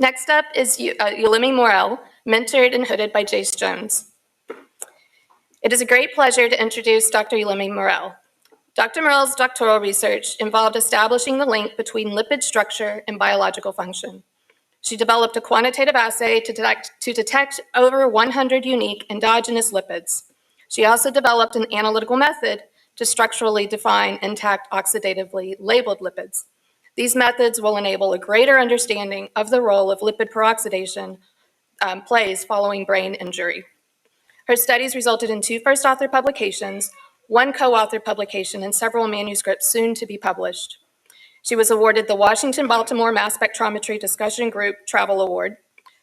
Next up is Yulimi Morel, mentored and hooded by Jace Jones. It is a great pleasure to introduce Dr. Yulimi Morel. Dr. Morel's doctoral research involved establishing the link between lipid structure and biological function. She developed a quantitative assay to detect over 100 unique endogenous lipids. She also developed an analytical method to structurally define intact oxidatively labeled lipids. These methods will enable a greater understanding of the role of lipid peroxidation plays following brain injury. Her studies resulted in 2 first-author publications, 1 co-author publication, and several manuscripts soon to be published. She was awarded the Washington-Baltimore Mass Spectrometry Discussion Group Travel Award,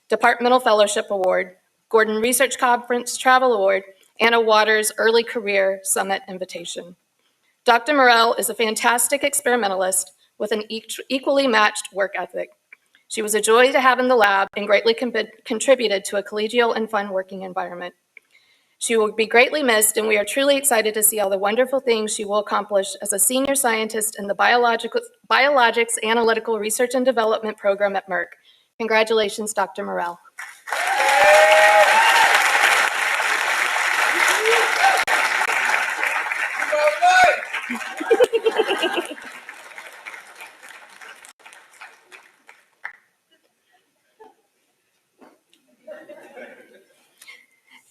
Departmental Fellowship Award, Gordon Research Conference Travel Award, and a Waters Early Career Summit invitation. Dr. Morel is a fantastic experimentalist with an equally matched work ethic. She was a joy to have in the lab and greatly contributed to a collegial and fun working environment. She will be greatly missed, and we are truly excited to see all the wonderful things she will accomplish as a senior scientist in the Biologics Analytical Research and Development Program at Merck. Congratulations, Dr. Morel.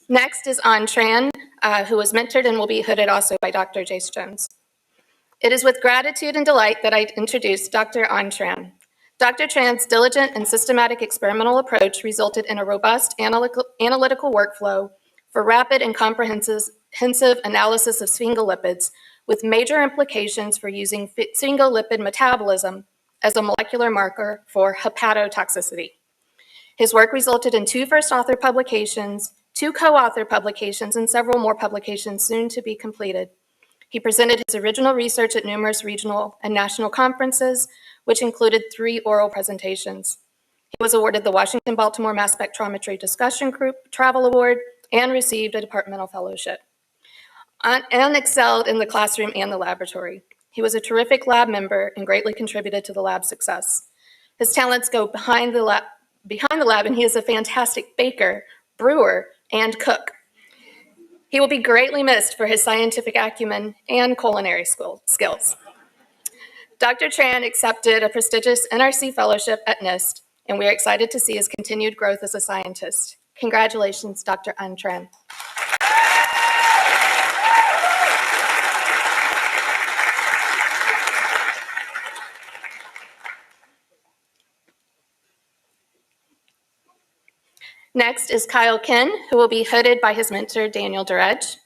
Next is An Tran, who was mentored and will be hooded also by Dr. Jace Jones. It is with gratitude and delight that I introduce Dr. An Tran. Dr. Tran's diligent and systematic experimental approach resulted in a robust analytical workflow for rapid and comprehensive analysis of sphingolipids, with major implications for using sphingolipid metabolism as a molecular marker for hepatotoxicity. His work resulted in 2 first-author publications, 2 co-author publications, and several more publications soon to be completed. He presented his original research at numerous regional and national conferences, which included 3 oral presentations. He was awarded the Washington-Baltimore Mass Spectrometry Discussion Group Travel Award and received a departmental fellowship. And excelled in the classroom and the laboratory. He was a terrific lab member and greatly contributed to the lab's success. His talents go behind the lab, and he is a fantastic baker, brewer, and cook. He will be greatly missed for his scientific acumen and culinary skills. Dr. Tran accepted a prestigious NRC fellowship at NIST, and we are excited to see his continued growth as a scientist. Congratulations, Dr. An Tran. Next is Kyle Kin, who will be hooded by his mentor, Daniel Duredge.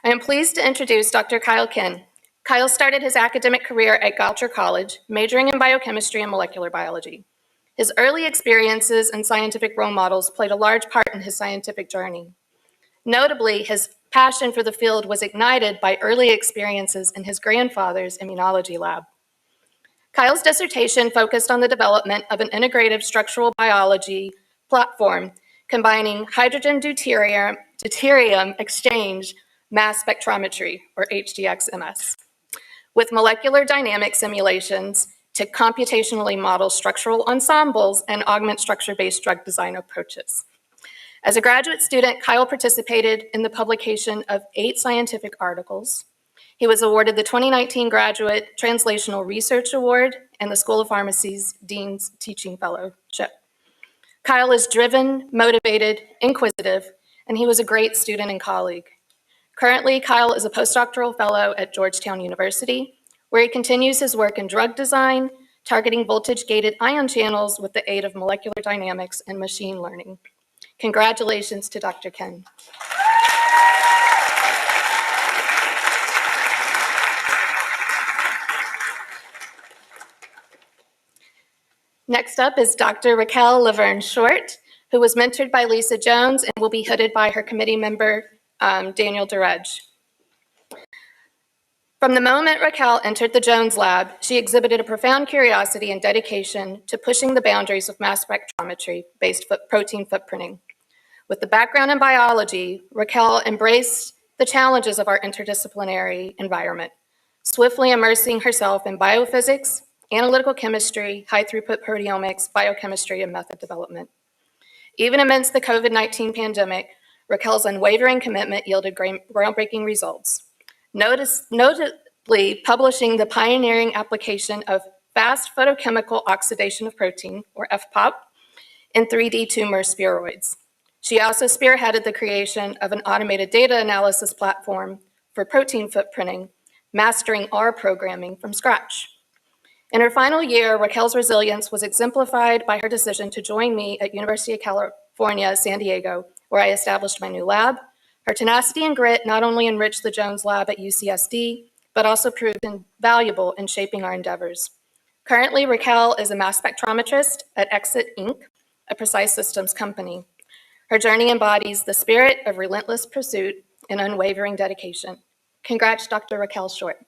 I am pleased to introduce Dr. Kyle Kin. Kyle started his academic career at Goucher College, majoring in biochemistry and molecular biology. His early experiences and scientific role models played a large part in his scientific journey. Notably, his passion for the field was ignited by early experiences in his grandfather's immunology lab. Kyle's dissertation focused on the development of an integrative structural biology platform combining hydrogen deuterium exchange mass spectrometry, or HDX-MS, with molecular dynamic simulations to computationally model structural ensembles and augment structure-based drug design approaches. As a graduate student, Kyle participated in the publication of 8 scientific articles. He was awarded the 2019 Graduate Translational Research Award and the School of Pharmacy's Dean's Teaching Fellowship. Kyle is driven, motivated, inquisitive, and he was a great student and colleague. Currently, Kyle is a postdoctoral fellow at Georgetown University, where he continues his work in drug design, targeting voltage-gated ion channels with the aid of molecular dynamics and machine learning. Congratulations to Dr. Kin. Next up is Dr. Raquel Laverne Short, who was mentored by Lisa Jones and will be hooded by her committee member, Daniel Duredge. From the moment Raquel entered the Jones lab, she exhibited a profound curiosity and dedication to pushing the boundaries of mass spectrometry-based protein footprinting. With the background in biology, Raquel embraced the challenges of our interdisciplinary environment, swiftly immersing herself in biophysics, analytical chemistry, high-throughput proteomics, biochemistry, and method development. Even amidst the COVID-19 pandemic, Raquel's unwavering commitment yielded groundbreaking results, notably publishing the pioneering application of fast photochemical oxidation of protein, or FPOP, in 3D tumor spheroids. She also spearheaded the creation of an automated data analysis platform for protein footprinting, mastering R programming from scratch. In her final year, Raquel's resilience was exemplified by her decision to join me at University of California, San Diego, where I established my new lab. Her tenacity and grit not only enriched the Jones Lab at UCSD, but also proved invaluable in shaping our endeavors. Currently, Raquel is a mass spectrometrist at Exit Inc., a precise systems company. Her journey embodies the spirit of relentless pursuit and unwavering dedication. Congrats, Dr. Raquel Short.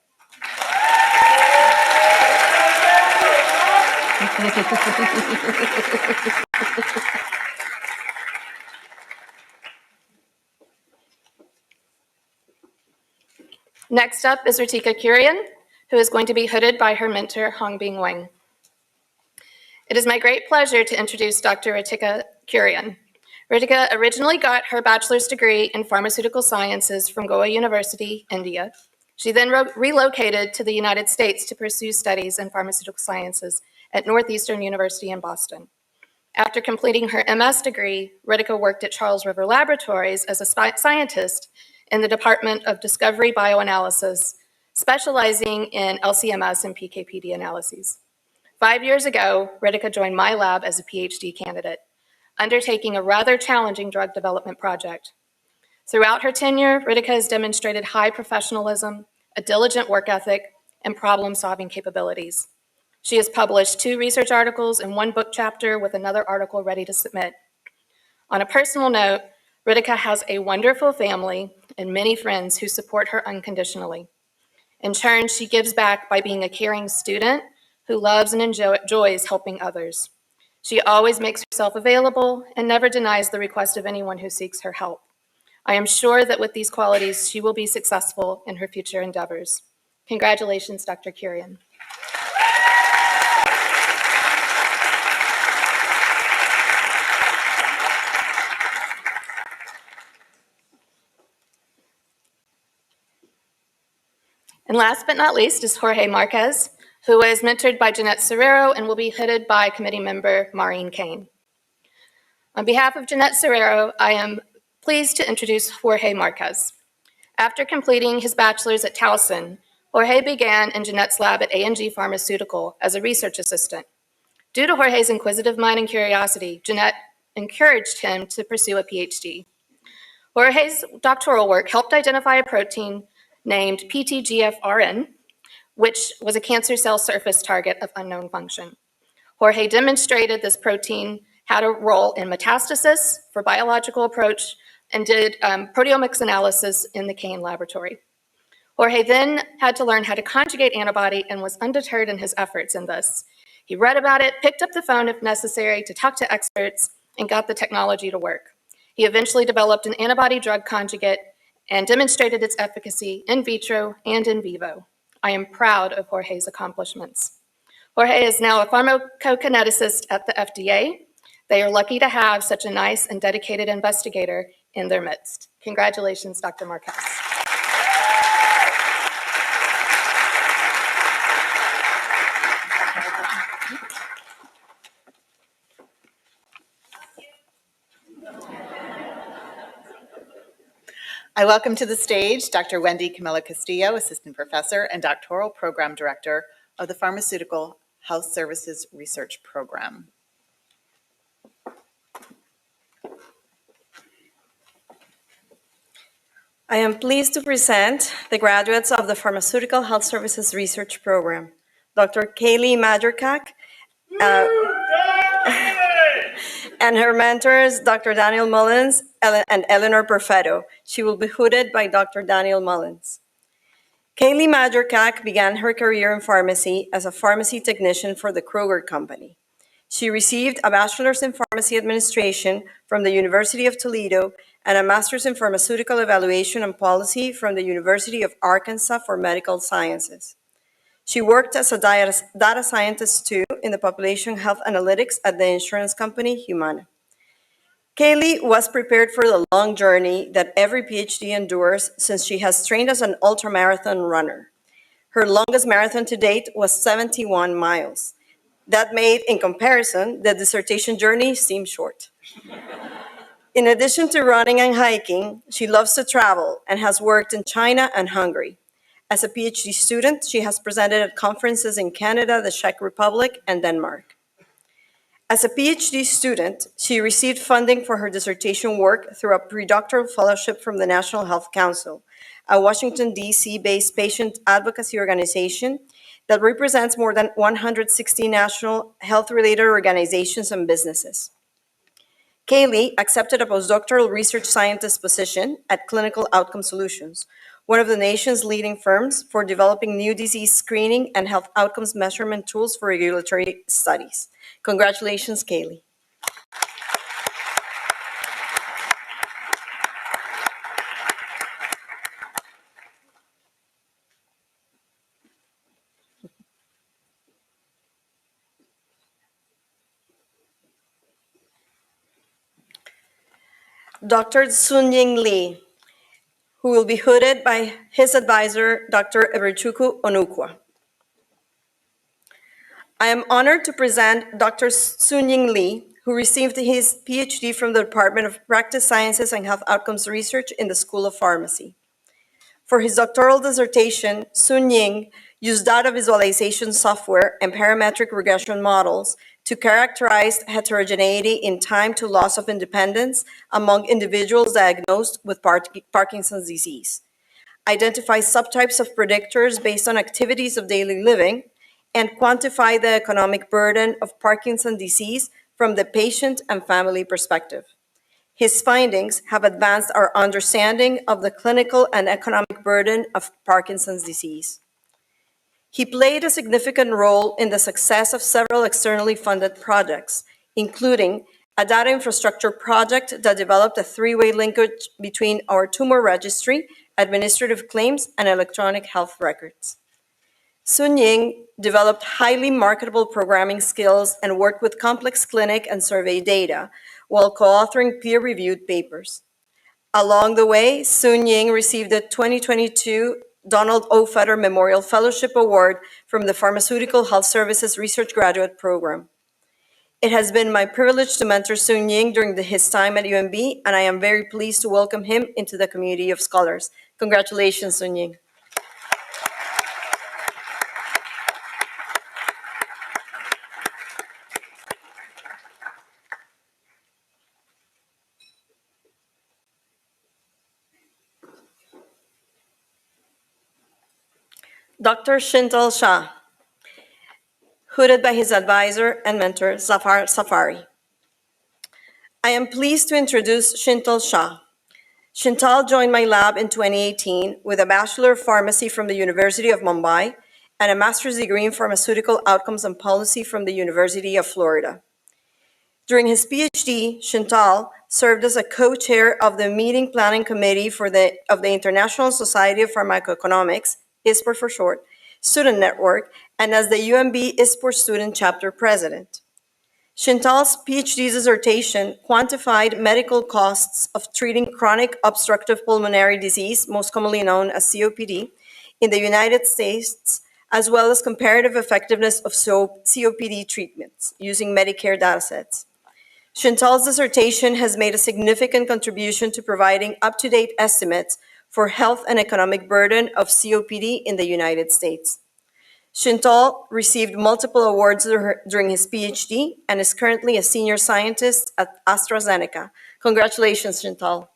Next up is Ritika Kurian, who is going to be hooded by her mentor, Hongbing Wang. It is my great pleasure to introduce Dr. Ritika Kurian. Ritika originally got her bachelor's degree in pharmaceutical sciences from Goa University, India. She then relocated to the United States to pursue studies in pharmaceutical sciences at Northeastern University in Boston. After completing her MS degree, Ritika worked at Charles River Laboratories as a scientist in the Department of Discovery Bioanalysis, specializing in LC-MS and PK/PD analyses. 5 years ago, Ritika joined my lab as a PhD candidate, undertaking a rather challenging drug development project. Throughout her tenure, Ritika has demonstrated high professionalism, a diligent work ethic, and problem-solving capabilities. She has published 2 research articles and 1 book chapter with another article ready to submit. On a personal note, Ritika has a wonderful family and many friends who support her unconditionally. In turn, she gives back by being a caring student who loves and enjoys helping others. She always makes herself available and never denies the request of anyone who seeks her help. I am sure that with these qualities, she will be successful in her future endeavors. Congratulations, Dr. Kurian. And last but not least is Jorge Marquez, who is mentored by Jeanette Serrero and will be hooded by committee member Maureen Kane. On behalf of Jeanette Serrero, I am pleased to introduce Jorge Marquez. After completing his bachelor's at Towson, Jorge began in Jeanette's lab at A&G Pharmaceutical as a research assistant. Due to Jorge's inquisitive mind and curiosity, Jeanette encouraged him to pursue a PhD. Jorge's doctoral work helped identify a protein named PTGFRN, which was a cancer cell surface target of unknown function. Jorge demonstrated this protein had a role in metastasis for biological approach and did proteomics analysis in the Kane laboratory. Jorge then had to learn how to conjugate antibody and was undeterred in his efforts in this. He read about it, picked up the phone if necessary to talk to experts, and got the technology to work. He eventually developed an antibody-drug conjugate and demonstrated its efficacy in vitro and in vivo. I am proud of Jorge's accomplishments. Jorge is now a pharmacokineticist at the FDA. They are lucky to have such a nice and dedicated investigator in their midst. Congratulations, Dr. Marquez. I welcome to the stage Dr. Wendy Camilla Castillo, Assistant Professor and Doctoral Program Director of the Pharmaceutical Health Services Research Program. I am pleased to present the graduates of the Pharmaceutical Health Services Research Program, Dr. Kaylee Majorkak, and her mentors, Dr. Daniel Mullins and Eleanor Perfetto. She will be hooded by Dr. Daniel Mullins. Kaylee Majorkak began her career in pharmacy as a pharmacy technician for the Kroger Company. She received a bachelor's in pharmacy administration from the University of Toledo and a master's in pharmaceutical evaluation and policy from the University of Arkansas for Medical Sciences. She worked as a data scientist too in the population health analytics at the insurance company Humana. Kaylee was prepared for the long journey that every PhD endures since she has trained as an ultramarathon runner. Her longest marathon to date was 71 miles. That made, in comparison, the dissertation journey seem short. In addition to running and hiking, she loves to travel and has worked in China and Hungary. As a PhD student, she has presented at conferences in Canada, the Czech Republic, and Denmark. As a PhD student, she received funding for her dissertation work through a predoctoral fellowship from the National Health Council, a Washington, D.C.-based patient advocacy organization that represents more than 160 national health-related organizations and businesses. Kaylee accepted a postdoctoral research scientist position at Clinical Outcome Solutions, one of the nation's leading firms for developing new disease screening and health outcomes measurement tools for regulatory studies. Congratulations, Kaylee. Dr. Sunying Lee, who will be hooded by his advisor, Dr. Eberchukwu Onukwa. I am honored to present Dr. Sunying Lee, who received his PhD from the Department of Practice Sciences and Health Outcomes Research in the School of Pharmacy. For his doctoral dissertation, Sunying used data visualization software and parametric regression models to characterize heterogeneity in time to loss of independence among individuals diagnosed with Parkinson's disease, identify subtypes of predictors based on activities of daily living, and quantify the economic burden of Parkinson's disease from the patient and family perspective. His findings have advanced our understanding of the clinical and economic burden of Parkinson's disease. He played a significant role in the success of several externally funded projects, including a data infrastructure project that developed a three-way linkage between our tumor registry, administrative claims, and electronic health records. Sunying developed highly marketable programming skills and worked with complex clinic and survey data while co-authoring peer-reviewed papers. Along the way, Sunying received the 2022 Donald O. Fetter Memorial Fellowship Award from the Pharmaceutical Health Services Research Graduate Program. It has been my privilege to mentor Sunying during his time at UMB, and I am very pleased to welcome him into the community of scholars. Congratulations, Sunying. Dr. Shintal Shah, hooded by his advisor and mentor, Zafar Safari. I am pleased to introduce Shintal Shah. Shintal joined my lab in 2018 with a Bachelor of Pharmacy from the University of Mumbai and a master's degree in Pharmaceutical Outcomes and Policy from the University of Florida. During his PhD, Shintal served as a co-chair of the Meeting Planning Committee of the International Society of Pharmacoeconomics, ISPOR for short, student network, and as the UMB ISPOR student chapter president. Shintal's PhD dissertation quantified medical costs of treating chronic obstructive pulmonary disease, most commonly known as COPD, in the United States, as well as comparative effectiveness of COPD treatments using Medicare datasets. Shintal's dissertation has made a significant contribution to providing up-to-date estimates for health and economic burden of COPD in the United States. Shintal received multiple awards during his PhD and is currently a senior scientist at AstraZeneca. Congratulations, Shintal.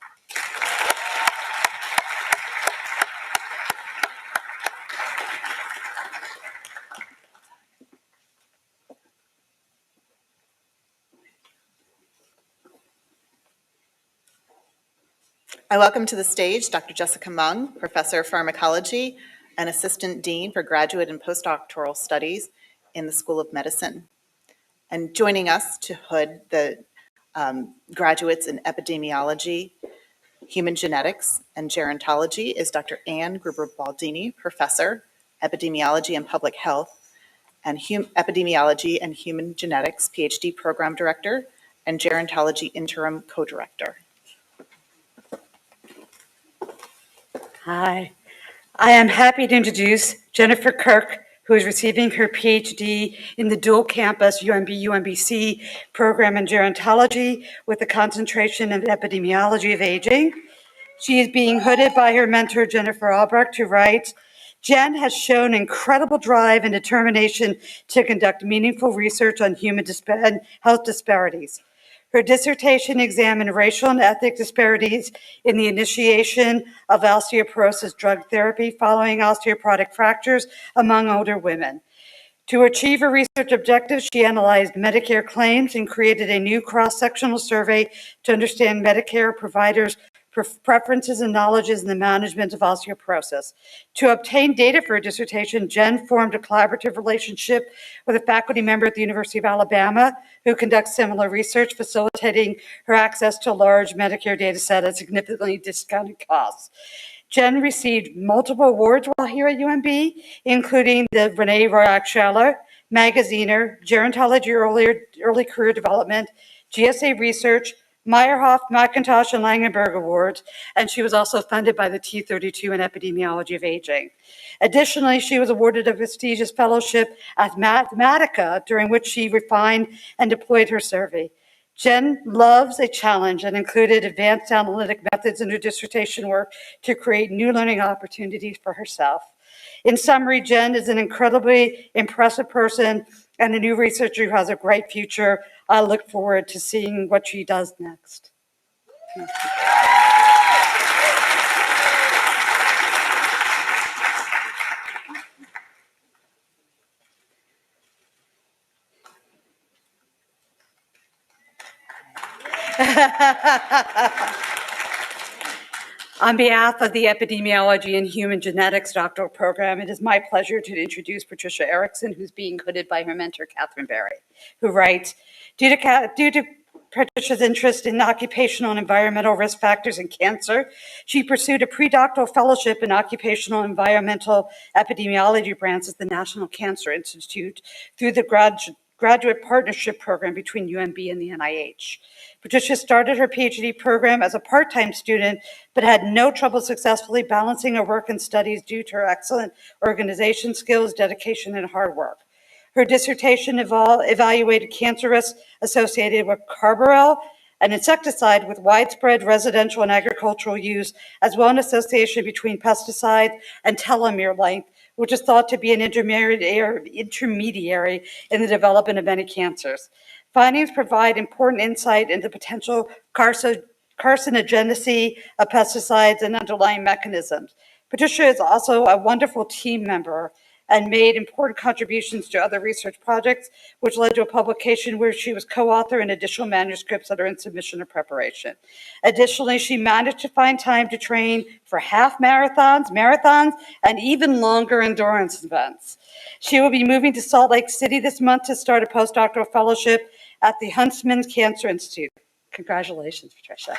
I welcome to the stage Dr. Jessica Mung, Professor of Pharmacology and Assistant Dean for Graduate and Postdoctoral Studies in the School of Medicine. And joining us to hood the graduates in Epidemiology, Human Genetics, and Gerontology is Dr. Anne Gruber-Baldini, Professor Epidemiology and Public Health, and Epidemiology and Human Genetics PhD Program Director, and Gerontology Interim Co-Director. Hi, I am happy to introduce Jennifer Kirk, who is receiving her PhD in the dual campus UMB-UMBC program in gerontology with a concentration in epidemiology of aging. She is being hooded by her mentor, Jennifer Albrecht, who writes, Jen has shown incredible drive and determination to conduct meaningful research on human and health disparities. Her dissertation examined racial and ethnic disparities in the initiation of osteoporosis drug therapy following osteoporotic fractures among older women. To achieve her research objectives, she analyzed Medicare claims and created a new cross-sectional survey to understand Medicare providers' preferences and knowledges in the management of osteoporosis. To obtain data for her dissertation, Jen formed a collaborative relationship with a faculty member at the University of Alabama who conducts similar research, facilitating her access to a large Medicare data set at significantly discounted costs. Jen received multiple awards while here at UMB, including the Renee Royak-Shaler, Magaziner, Gerontology Early Career Development, GSA Research, Meyerhoff, McIntosh, and Langenberg Awards, and she was also funded by the T32 in Epidemiology of Aging. Additionally, she was awarded a prestigious fellowship at Mathematica, during which she refined and deployed her survey. Jen loves a challenge and included advanced analytic methods in her dissertation work to create new learning opportunities for herself. In summary, Jen is an incredibly impressive person and a new researcher who has a bright future. I look forward to seeing what she does next. On behalf of the Epidemiology and Human Genetics doctoral program, it is my pleasure to introduce Patricia Erickson, who's being hooded by her mentor, Catherine Berry, who writes, due to Patricia's interest in occupational and environmental risk factors in cancer, she pursued a pre-doctoral fellowship in occupational and environmental epidemiology branch at the National Cancer Institute through the graduate partnership program between UMB and the NIH. Patricia started her PhD program as a part-time student, but had no trouble successfully balancing her work and studies due to her excellent organization skills, dedication, and hard work. Her dissertation evaluated cancer risks associated with carbaryl, an insecticide with widespread residential and agricultural use, as well as an association between pesticides and telomere length, which is thought to be an intermediary in the development of many cancers. Findings provide important insight into potential carcinogenicity of pesticides and underlying mechanisms. Patricia is also a wonderful team member and made important contributions to other research projects, which led to a publication where she was co-author in additional manuscripts that are in submission or preparation. Additionally, she managed to find time to train for half marathons, and even longer endurance events. She will be moving to Salt Lake City this month to start a postdoctoral fellowship at the Huntsman Cancer Institute. Congratulations, Patricia.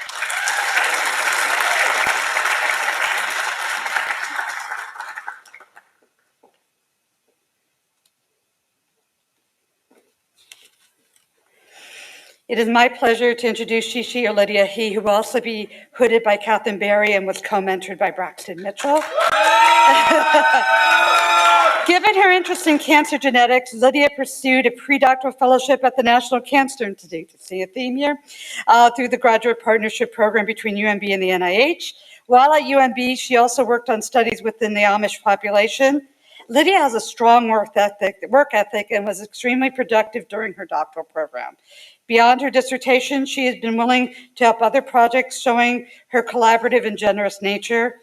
It is my pleasure to introduce Shishi or Lydia He, who will also be hooded by Catherine Berry and was co-mentored by Braxton Mitchell. Given her interest in cancer genetics, Lydia pursued a pre-doctoral fellowship at the National Cancer Institute, to see a theme here, through the graduate partnership program between UMB and the NIH. While at UMB, she also worked on studies within the Amish population. Lydia has a strong work ethic and was extremely productive during her doctoral program. Beyond her dissertation, she has been willing to help other projects, showing her collaborative and generous nature.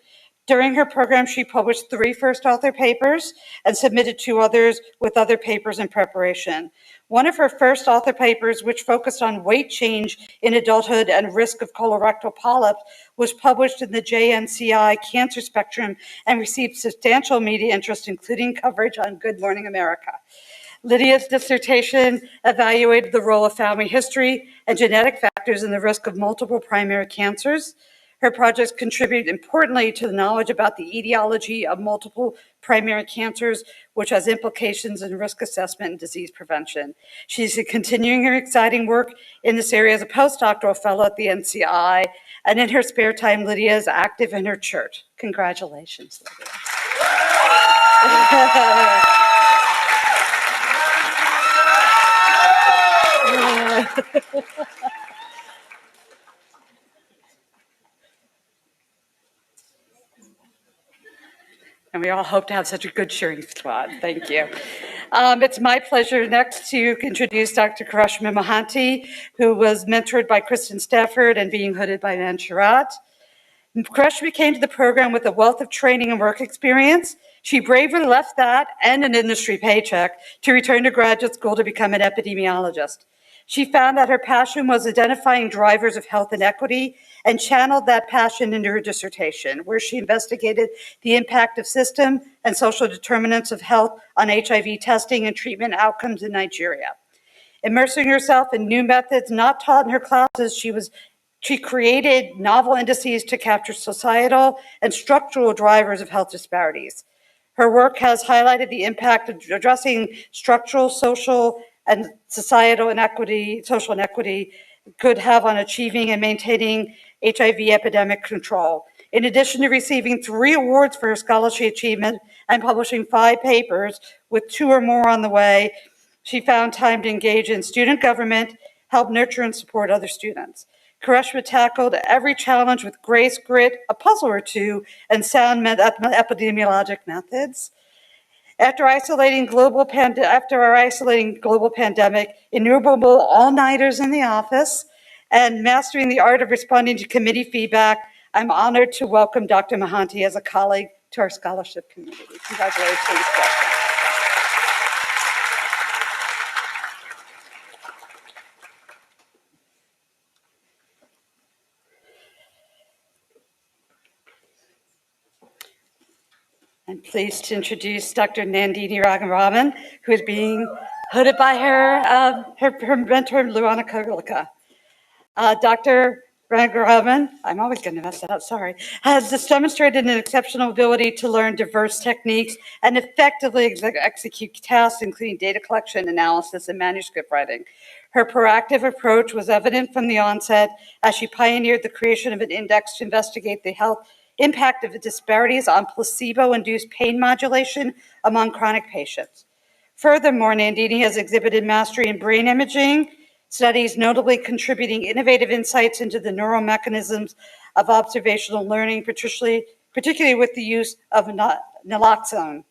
During her program, she published 3 first author papers and submitted 2 others with other papers in preparation. One of her first author papers, which focused on weight change in adulthood and risk of colorectal polyps, was published in the JNCI Cancer Spectrum and received substantial media interest, including coverage on Good Morning America. Lydia's dissertation evaluated the role of family history and genetic factors in the risk of multiple primary cancers. Her projects contribute importantly to the knowledge about the etiology of multiple primary cancers, which has implications in risk assessment and disease prevention. She's continuing her exciting work in this area as a postdoctoral fellow at the NCI, and in her spare time, Lydia is active in her church. Congratulations, Lydia. And we all hope to have such a good cheering squad. Thank you. It's my pleasure next to introduce Dr. Karashma Mohanty, who was mentored by Kristen Stafford and being hooded by Nan Sherratt. Karashma came to the program with a wealth of training and work experience. She bravely left that and an industry paycheck to return to graduate school to become an epidemiologist. She found that her passion was identifying drivers of health inequity and channeled that passion into her dissertation, where she investigated the impact of system and social determinants of health on HIV testing and treatment outcomes in Nigeria. Immersing herself in new methods not taught in her classes, she created novel indices to capture societal and structural drivers of health disparities. Her work has highlighted the impact of addressing structural, social, and societal inequity, social inequity could have on achieving and maintaining HIV epidemic control. In addition to receiving 3 awards for her scholarly achievement and publishing 5 papers, with 2 or more on the way, she found time to engage in student government, help nurture and support other students. Karashma tackled every challenge with grace, grit, a puzzle or two, and sound epidemiologic methods. After our isolating global pandemic, innumerable all-nighters in the office, and mastering the art of responding to committee feedback, I'm honored to welcome Dr. Mohanty as a colleague to our scholarship community. Congratulations, Dr. I'm pleased to introduce Dr. Nandini Ragaraman, who is being hooded by her mentor, Luana Kogalika. Dr. Ragaraman, I'm always going to mess that up, sorry, has just demonstrated an exceptional ability to learn diverse techniques and effectively execute tasks, including data collection, analysis, and manuscript writing. Her proactive approach was evident from the onset as she pioneered the creation of an index to investigate the health impact of the disparities on placebo-induced pain modulation among chronic patients. Furthermore, Nandini has exhibited mastery in brain imaging studies, notably contributing innovative insights into the neural mechanisms of observational learning, particularly with the use of naloxone.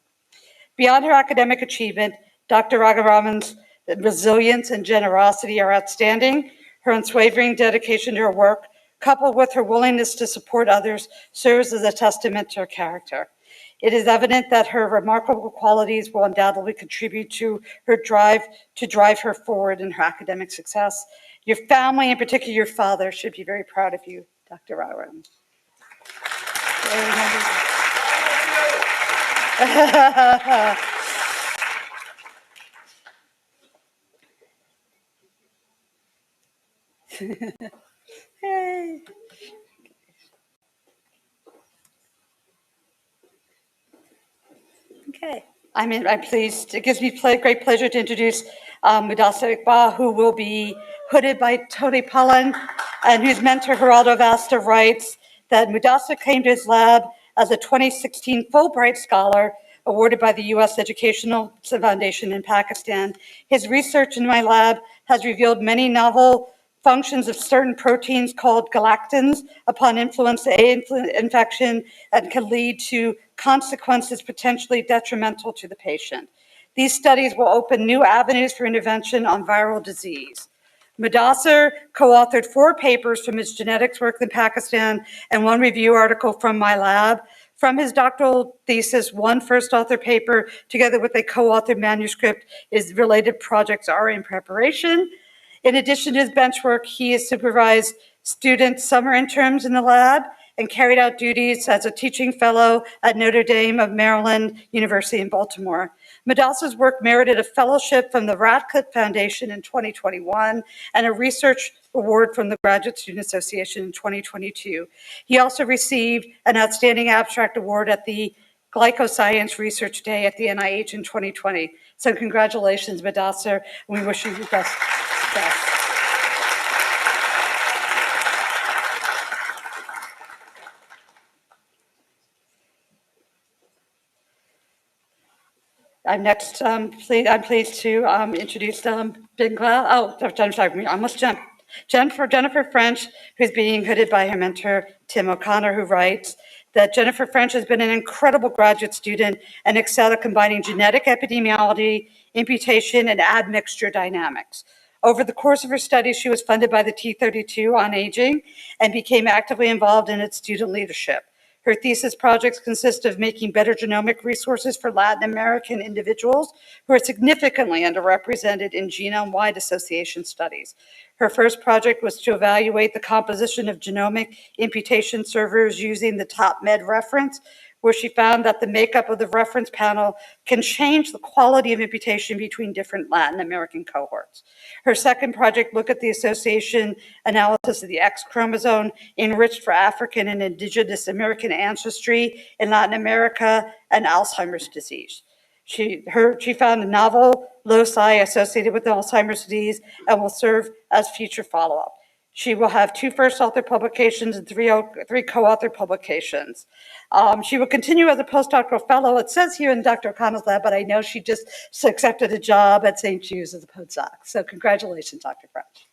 Beyond her academic achievement, Dr. Ragaraman's resilience and generosity are outstanding. Her unswavering dedication to her work, coupled with her willingness to support others, serves as a testament to her character. It is evident that her remarkable qualities will undoubtedly contribute to her drive her forward in her academic success. Your family, in particular your father, should be very proud of you, Dr. Ragaraman. Yay. Okay. I'm pleased. It gives me great pleasure to introduce Mudasa Iqbal, who will be hooded by Tony Pullen, and whose mentor Geraldo Vasta writes that Mudasa came to his lab as a 2016 Fulbright Scholar awarded by the U.S. Educational Foundation in Pakistan. His research in my lab has revealed many novel functions of certain proteins called galactins upon influenza A infection and can lead to consequences potentially detrimental to the patient. These studies will open new avenues for intervention on viral disease. Mudassar co-authored 4 papers from his genetics work in Pakistan and 1 review article from my lab. From his doctoral thesis, 1 first author paper, together with a co-authored manuscript, is related projects are in preparation. In addition to his bench work, he has supervised student summer interns in the lab and carried out duties as a teaching fellow at Notre Dame of Maryland University in Baltimore. Medalsa's work merited a fellowship from the Radcliffe Foundation in 2021 and a research award from the Graduate Student Association in 2022. He also received an Outstanding Abstract Award at the Glycoscience Research Day at the NIH in 2020. So congratulations, Medalsa, and we wish you the best. I'm pleased to introduce Bingla. Oh, I'm sorry, I almost jumped. Jennifer French, who's being hooded by her mentor, Tim O'Connor, who writes that Jennifer French has been an incredible graduate student and excelled at combining genetic epidemiology, imputation, and admixture dynamics. Over the course of her studies, she was funded by the T32 on aging and became actively involved in its student leadership. Her thesis projects consist of making better genomic resources for Latin American individuals who are significantly underrepresented in genome-wide association studies. Her first project was to evaluate the composition of genomic imputation servers using the TopMed reference, where she found that the makeup of the reference panel can change the quality of imputation between different Latin American cohorts. Her second project looked at the association analysis of the X chromosome enriched for African and Indigenous American ancestry in Latin America and Alzheimer's disease. She found a novel loci associated with Alzheimer's disease and will serve as future follow-up. She will have 2 first author publications and 3 co-author publications. She will continue as a postdoctoral fellow. It says here in Dr. O'Connor's lab, but I know she just accepted a job at St. Jude's as a postdoc. So congratulations, Dr. French.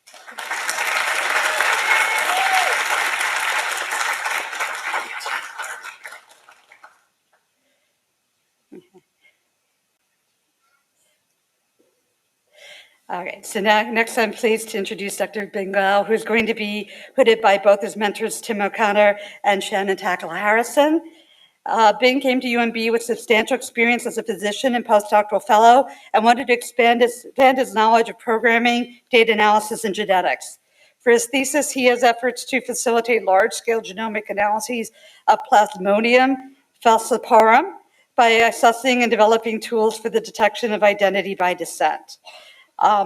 Okay, so next I'm pleased to introduce Dr. Bingla, who's going to be hooded by both his mentors, Tim O'Connor and Shannon Tackle Harrison. Bing came to UMB with substantial experience as a physician and postdoctoral fellow and wanted to expand his knowledge of programming, data analysis, and genetics. For his thesis, he has efforts to facilitate large-scale genomic analyses of Plasmodium falciparum by assessing and developing tools for the detection of identity by descent.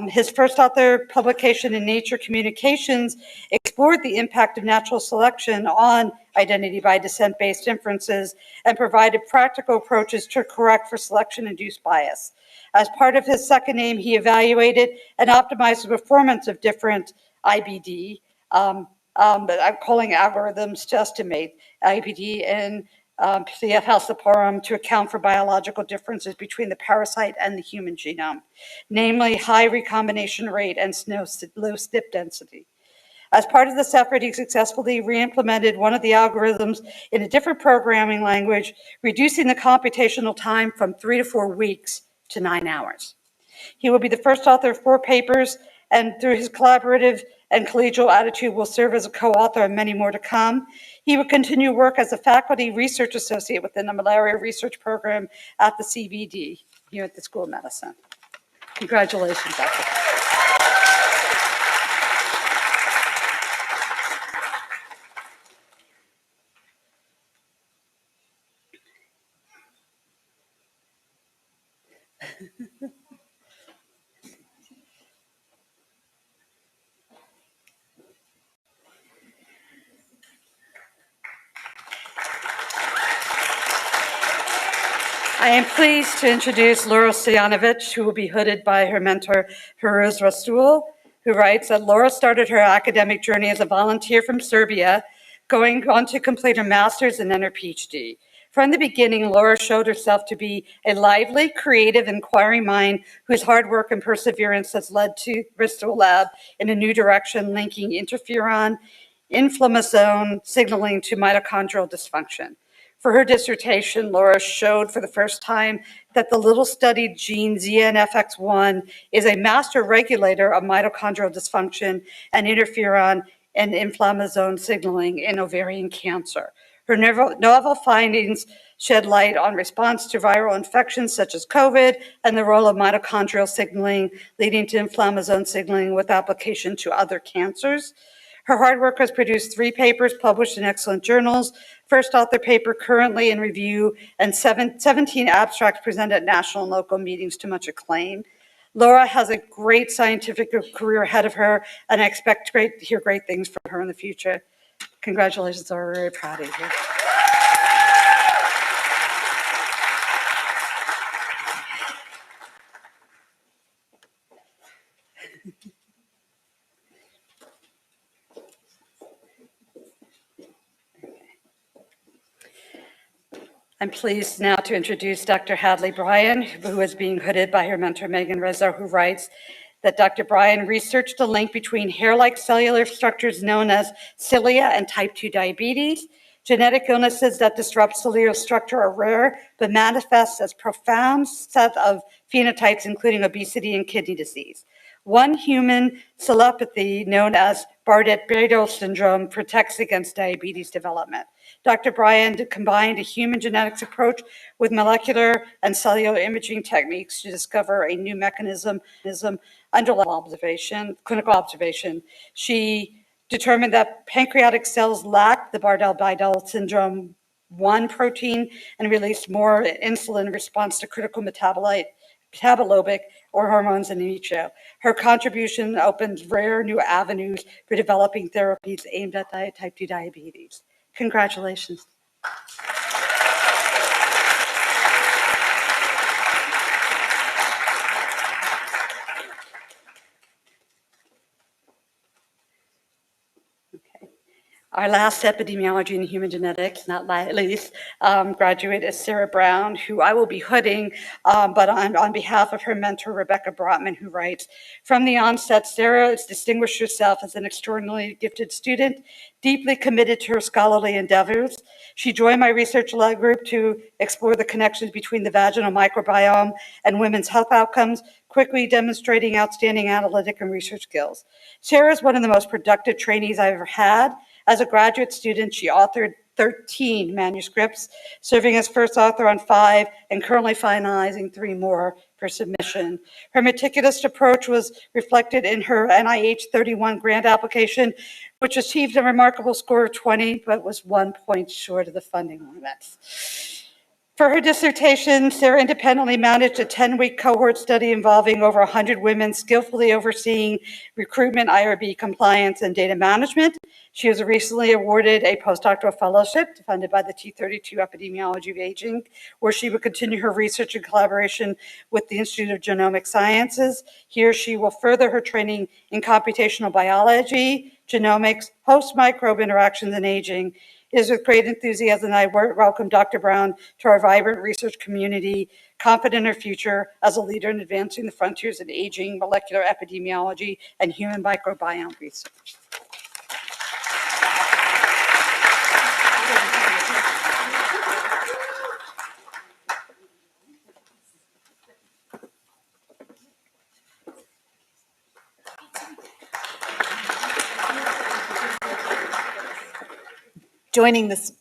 His first author publication in Nature Communications explored the impact of natural selection on identity by descent-based inferences and provided practical approaches to correct for selection-induced bias. As part of his second aim, he evaluated and optimized the performance of different IBD, but I'm calling algorithms to estimate IBD and CF falciparum to account for biological differences between the parasite and the human genome, namely high recombination rate and low SNP density. As part of this effort, he successfully re-implemented one of the algorithms in a different programming language, reducing the computational time from 3 to 4 weeks to 9 hours. He will be the first author of 4 papers, and through his collaborative and collegial attitude will serve as a co-author of many more to come. He will continue work as a faculty research associate within the malaria research program at the CVD here at the School of Medicine. Congratulations, Dr. I am pleased to introduce Laura Stoyanovich, who will be hooded by her mentor, Hiruz Rasul, who writes that Laura started her academic journey as a volunteer from Serbia, going on to complete her master's and then her PhD. From the beginning, Laura showed herself to be a lively, creative, inquiring mind whose hard work and perseverance has led to Bristol Lab in a new direction, linking interferon, inflammasome signaling to mitochondrial dysfunction. For her dissertation, Laura showed for the first time that the little-studied gene ZNFX1 is a master regulator of mitochondrial dysfunction and interferon and inflammasome signaling in ovarian cancer. Her novel findings shed light on response to viral infections such as COVID and the role of mitochondrial signaling leading to inflammasome signaling with application to other cancers. Her hard work has produced 3 papers published in excellent journals, first author paper currently in review, and 17 abstracts presented at national and local meetings to much acclaim. Laura has a great scientific career ahead of her, and I expect to hear great things from her in the future. Congratulations, Laura. We're very proud of you. I'm pleased now to introduce Dr. Hadley Bryan, who is being hooded by her mentor, Megan Rizzo, who writes that Dr. Bryan researched the link between hair-like cellular structures known as cilia and type 2 diabetes. Genetic illnesses that disrupt cellular structure are rare, but manifest as profound set of phenotypes, including obesity and kidney disease. One human celopathy known as Bardet-Biedl syndrome protects against diabetes development. Dr. Bryan combined a human genetics approach with molecular and cellular imaging techniques to discover a new mechanism underlying clinical observation. She determined that pancreatic cells lack the Bardet-Biedl syndrome 1 protein and released more insulin in response to critical metabolomic or hormones in vitro. Her contribution opens rare new avenues for developing therapies aimed at type 2 diabetes. Congratulations. Our last epidemiology and human genetics, not least, graduate is Sarah Brown, who I will be hooding, but on behalf of her mentor, Rebecca Brotman, who writes, from the onset, Sarah has distinguished herself as an extraordinarily gifted student, deeply committed to her scholarly endeavors. She joined my research lab group to explore the connections between the vaginal microbiome and women's health outcomes, quickly demonstrating outstanding analytic and research skills. Sarah is one of the most productive trainees I've ever had. As a graduate student, she authored 13 manuscripts, serving as first author on 5 and currently finalizing 3 more for submission. Her meticulous approach was reflected in her NIH 31 grant application, which achieved a remarkable score of 20, but was 1 point short of the funding limits. For her dissertation, Sarah independently managed a 10-week cohort study involving over 100 women, skillfully overseeing recruitment, IRB compliance, and data management. She was recently awarded a postdoctoral fellowship funded by the T32 Epidemiology of Aging, where she will continue her research in collaboration with the Institute of Genomic Sciences. Here she will further her training in computational biology, genomics, host-microbe interactions, and aging. It is with great enthusiasm I welcome Dr. Brown to our vibrant research community, confident in her future as a leader in advancing the frontiers in aging, molecular epidemiology, and human microbiome research. Joining this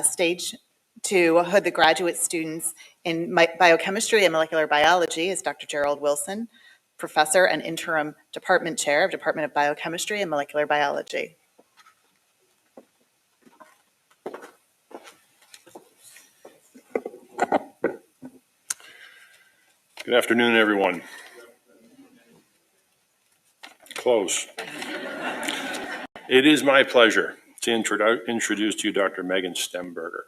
stage to hood the graduate students in biochemistry and molecular biology is Dr. Gerald Wilson, professor and interim department chair of Department of Biochemistry and Molecular Biology. Good afternoon, everyone. Close. It is my pleasure to introduce to you Dr. Megan Stemberger,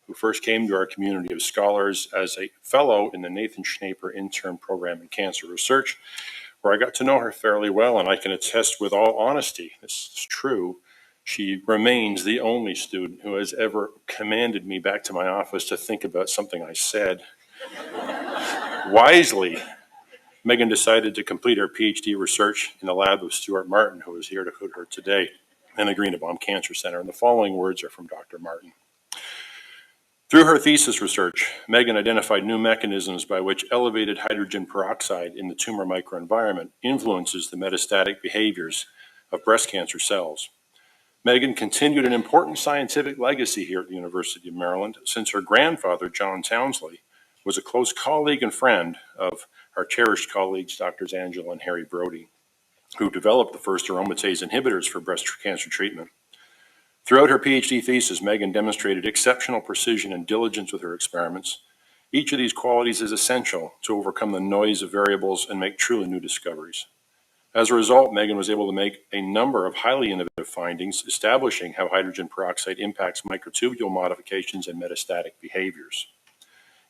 who first came to our community of scholars as a fellow in the Nathan Schnaper Intern Program in Cancer Research, where I got to know her fairly well, and I can attest with all honesty, this is true, she remains the only student who has ever commanded me back to my office to think about something I said. Wisely, Megan decided to complete her PhD research in the lab of Stuart Martin, who is here to hood her today, in the Greenebaum Cancer Center. And the following words are from Dr. Martin. Through her thesis research, Megan identified new mechanisms by which elevated hydrogen peroxide in the tumor microenvironment influences the metastatic behaviors of breast cancer cells. Megan continued an important scientific legacy here at the University of Maryland, since her grandfather, John Townsley, was a close colleague and friend of our cherished colleagues, Drs. Angela and Harry Brody. who developed the first aromatase inhibitors for breast cancer treatment. Throughout her PhD thesis, Megan demonstrated exceptional precision and diligence with her experiments. Each of these qualities is essential to overcome the noise of variables and make truly new discoveries. As a result, Megan was able to make a number of highly innovative findings, establishing how hydrogen peroxide impacts microtubule modifications and metastatic behaviors.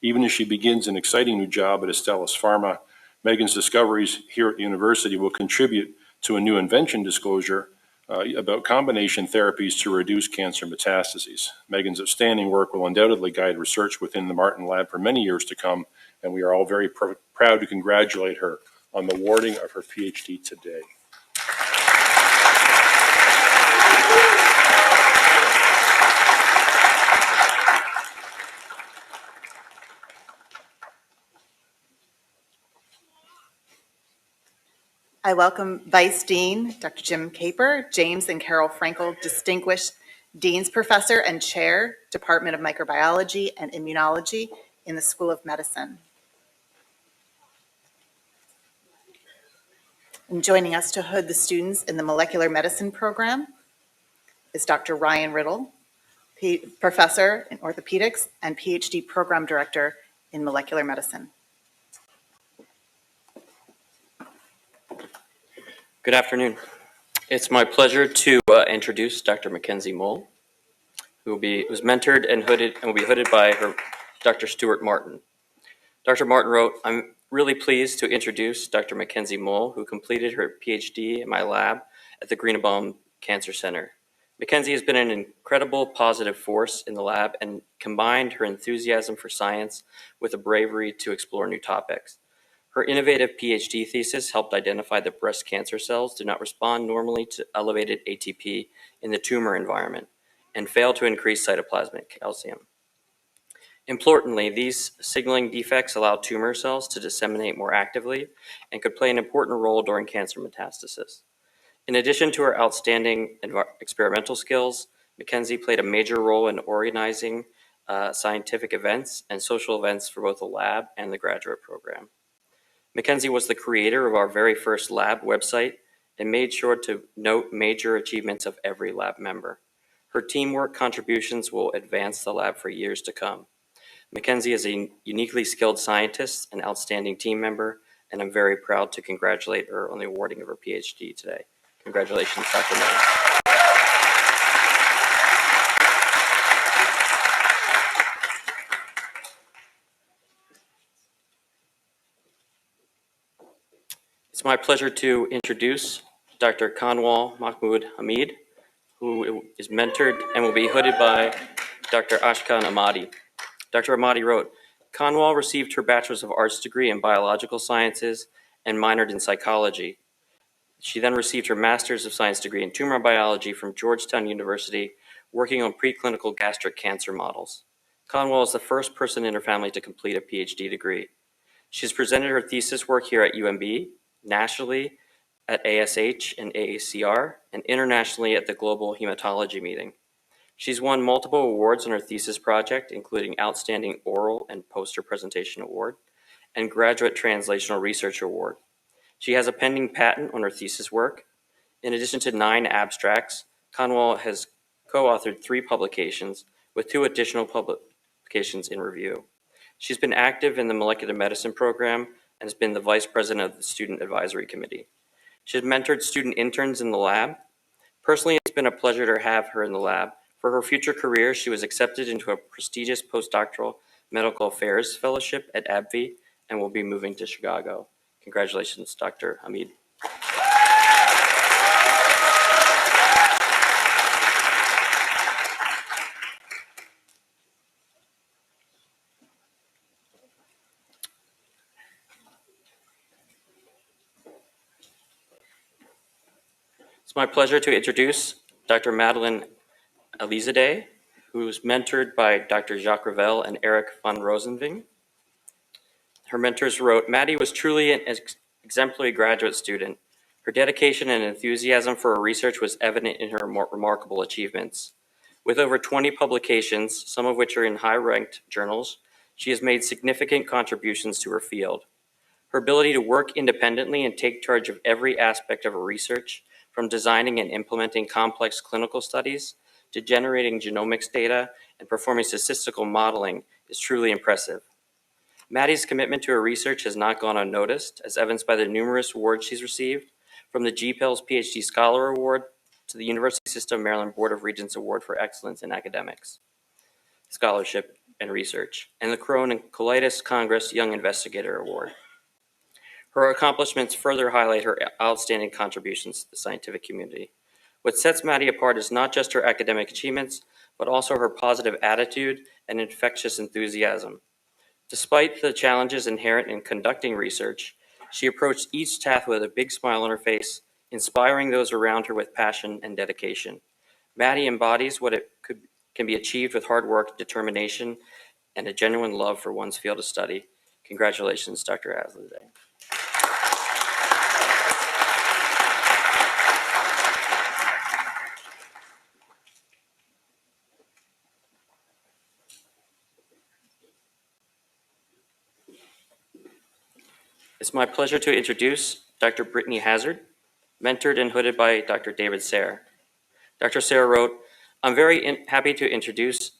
Even as she begins an exciting new job at Astellas Pharma, Megan's discoveries here at the university will contribute to a new invention disclosure about combination therapies to reduce cancer metastases. Megan's outstanding work will undoubtedly guide research within the Martin Lab for many years to come, and we are all very proud to congratulate her on the awarding of her PhD today. I welcome Vice Dean Dr. Jim Caper, James and Carol Frankel, Distinguished Dean's Professor and Chair, Department of Microbiology and Immunology in the School of Medicine. And joining us to hood the students in the Molecular Medicine program is Dr. Ryan Riddle, Professor in Orthopedics and PhD Program Director in Molecular Medicine. Good afternoon. It's my pleasure to introduce Dr. Mackenzie Mole, who was mentored and will be hooded by Dr. Stuart Martin. Dr. Martin wrote, "I'm really pleased to introduce Dr. Mackenzie Mole, who completed her PhD in my lab at the Greenbaum Cancer Center. Mackenzie has been an incredible positive force in the lab and combined her enthusiasm for science with a bravery to explore new topics. Her innovative PhD thesis helped identify that breast cancer cells do not respond normally to elevated ATP in the tumor environment and fail to increase cytoplasmic calcium. Importantly, these signaling defects allow tumor cells to disseminate more actively and could play an important role during cancer metastasis. In addition to her outstanding experimental skills, Mackenzie played a major role in organizing scientific events and social events for both the lab and the graduate program. Mackenzie was the creator of our very first lab website and made sure to note major achievements of every lab member. Her teamwork contributions will advance the lab for years to come. Mackenzie is a uniquely skilled scientist, an outstanding team member, and I'm very proud to congratulate her on the awarding of her PhD today. Congratulations, Dr. Mole." It's my pleasure to introduce Dr. Kanwal Mahmood Hamid, who is mentored and will be hooded by Dr. Ashkan Ahmadi. Dr. Ahmadi wrote, "Kanwal received her Bachelor's of Arts degree in Biological Sciences and minored in Psychology. She then received her Master's of Science degree in Tumor Biology from Georgetown University, working on preclinical gastric cancer models. Kanwal is the first person in her family to complete a PhD degree. She's presented her thesis work here at UMB, nationally at ASH and AACR, and internationally at the Global Hematology Meeting. She's won multiple awards on her thesis project, including Outstanding Oral and Poster Presentation Award and Graduate Translational Research Award. She has a pending patent on her thesis work. In addition to 9 abstracts, Kanwal has co-authored 3 publications with 2 additional publications in review. She's been active in the molecular medicine program and has been the vice president of the Student Advisory Committee. She's mentored student interns in the lab. Personally, it's been a pleasure to have her in the lab. For her future career, she was accepted into a prestigious postdoctoral medical affairs fellowship at AbbVie and will be moving to Chicago. Congratulations, Dr. Hamid." It's my pleasure to introduce Dr. Madeline Elizadeh, who is mentored by Dr. Jacques Ravel and Eric von Rosenving. Her mentors wrote, "Maddie was truly an exemplary graduate student. Her dedication and enthusiasm for her research was evident in her remarkable achievements. With over 20 publications, some of which are in high-ranked journals, she has made significant contributions to her field. Her ability to work independently and take charge of every aspect of her research, from designing and implementing complex clinical studies to generating genomics data and performing statistical modeling, is truly impressive. Maddie's commitment to her research has not gone unnoticed, as evidenced by the numerous awards she's received, from the GPEL's PhD Scholar Award to the University System Maryland Board of Regents Award for Excellence in Academics, Scholarship, and Research, and the Crohn and Colitis Congress Young Investigator Award. Her accomplishments further highlight her outstanding contributions to the scientific community. What sets Maddie apart is not just her academic achievements, but also her positive attitude and infectious enthusiasm. Despite the challenges inherent in conducting research, she approached each task with a big smile on her face, inspiring those around her with passion and dedication. Maddie embodies what can be achieved with hard work, determination, and a genuine love for one's field of study. Congratulations, Dr. Elziny. It's my pleasure to introduce Dr. Brittany Hazard, mentored and hooded by Dr. David Sayre. Dr. Sayre wrote, "I'm very happy to introduce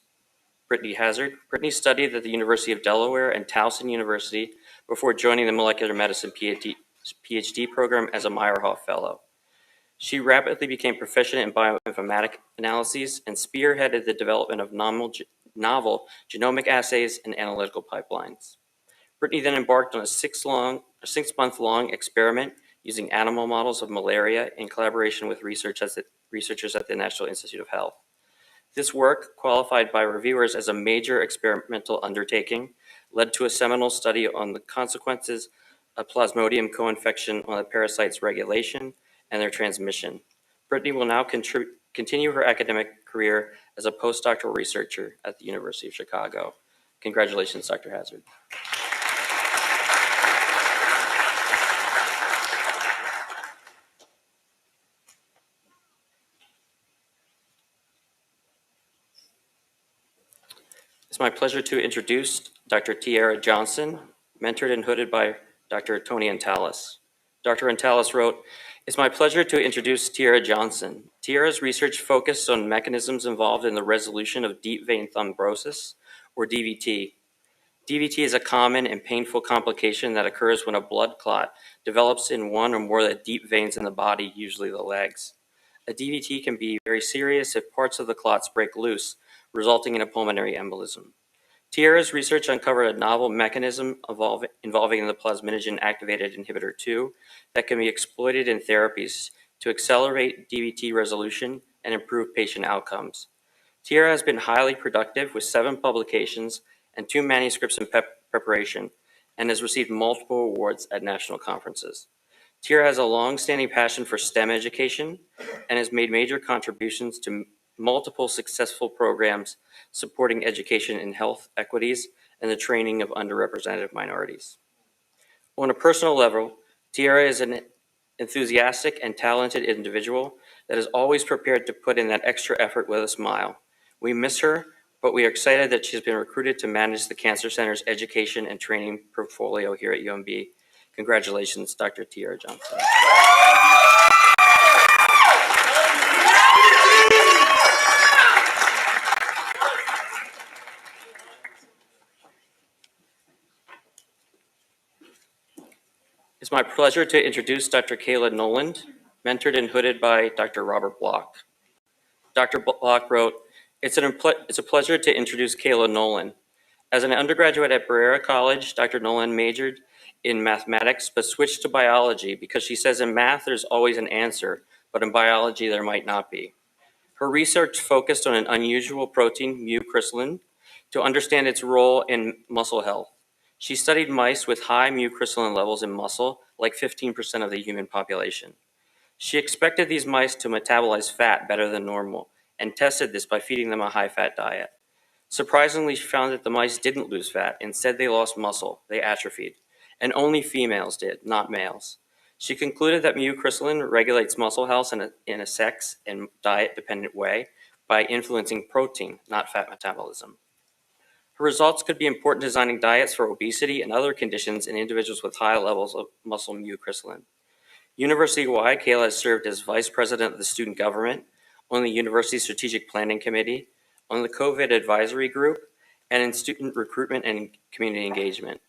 Brittany Hazard. Brittany studied at the University of Delaware and Towson University before joining the Molecular Medicine PhD program as a Meyerhoff Fellow. She rapidly became proficient in bioinformatic analyses and spearheaded the development of novel genomic assays and analytical pipelines. Brittany then embarked on a 6-month-long experiment using animal models of malaria in collaboration with researchers at the National Institute of Health. This work, qualified by reviewers as a major experimental undertaking, led to a seminal study on the consequences of Plasmodium co-infection on the parasite's regulation and their transmission. Brittany will now continue her academic career as a postdoctoral researcher at the University of Chicago. Congratulations, Dr. Hazard. It's my pleasure to introduce Dr. Tiara Johnson, mentored and hooded by Dr. Tony Antalis. Dr. Antalis wrote, "It's my pleasure to introduce Tiara Johnson. Tiara's research focused on mechanisms involved in the resolution of deep vein thrombosis, or DVT. DVT is a common and painful complication that occurs when a blood clot develops in one or more of the deep veins in the body, usually the legs. A DVT can be very serious if parts of the clots break loose, resulting in a pulmonary embolism. Tiara's research uncovered a novel mechanism involving the plasminogen activated inhibitor 2 that can be exploited in therapies to accelerate DVT resolution and improve patient outcomes. Tiara has been highly productive with 7 publications and 2 manuscripts in preparation, and has received multiple awards at national conferences. Tiara has a long-standing passion for STEM education and has made major contributions to multiple successful programs supporting education in health equities and the training of underrepresented minorities. On a personal level, Tiara is an enthusiastic and talented individual that is always prepared to put in that extra effort with a smile. We miss her, but we are excited that she's been recruited to manage the Cancer Center's education and training portfolio here at UMB. Congratulations, Dr. Tiara Johnson. It's my pleasure to introduce Dr. Kayla Noland, mentored and hooded by Dr. Robert Block. Dr. Block wrote, it's a pleasure to introduce Kayla Noland. As an undergraduate at Barrera College, Dr. Noland majored in mathematics, but switched to biology because she says in math there's always an answer, but in biology there might not be. Her research focused on an unusual protein, mucrystalline, to understand its role in muscle health. She studied mice with high mucrystalline levels in muscle, like 15% of the human population. She expected these mice to metabolize fat better than normal, and tested this by feeding them a high-fat diet. Surprisingly, she found that the mice didn't lose fat. Instead, they lost muscle. They atrophied. And only females did, not males. She concluded that mucrystalline regulates muscle health in a sex and diet-dependent way by influencing protein, not fat metabolism. Her results could be important in designing diets for obesity and other conditions in individuals with high levels of muscle mucrystalline. University-wide, Kayla has served as Vice President of the Student Government, on the University Strategic Planning Committee, on the COVID Advisory Group, and in student recruitment and community engagement.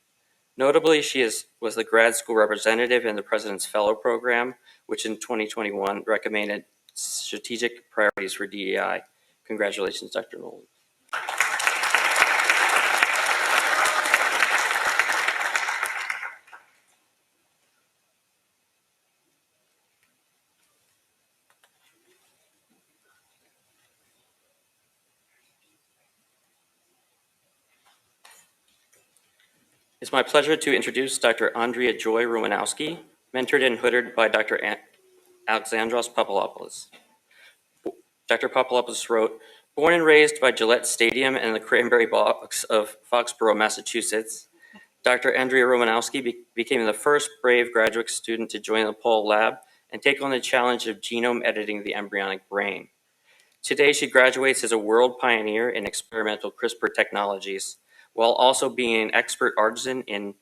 Notably, she was the grad school representative in the President's Fellow Program, which in 2021 recommended strategic priorities for DEI. Congratulations, Dr. Nolan. It's my pleasure to introduce Dr. Andrea Joy Romanowski, mentored and hooded by Dr. Alexandros Papalopoulos. Dr. Papalopoulos wrote, "Born and raised by Gillette Stadium and the Cranberry Box of Foxborough, Massachusetts, Dr. Andrea Romanowski became the first brave graduate student to join the Paul Lab and take on the challenge of genome editing the embryonic brain. Today, she graduates as a world pioneer in experimental CRISPR technologies, while also being an expert artisan in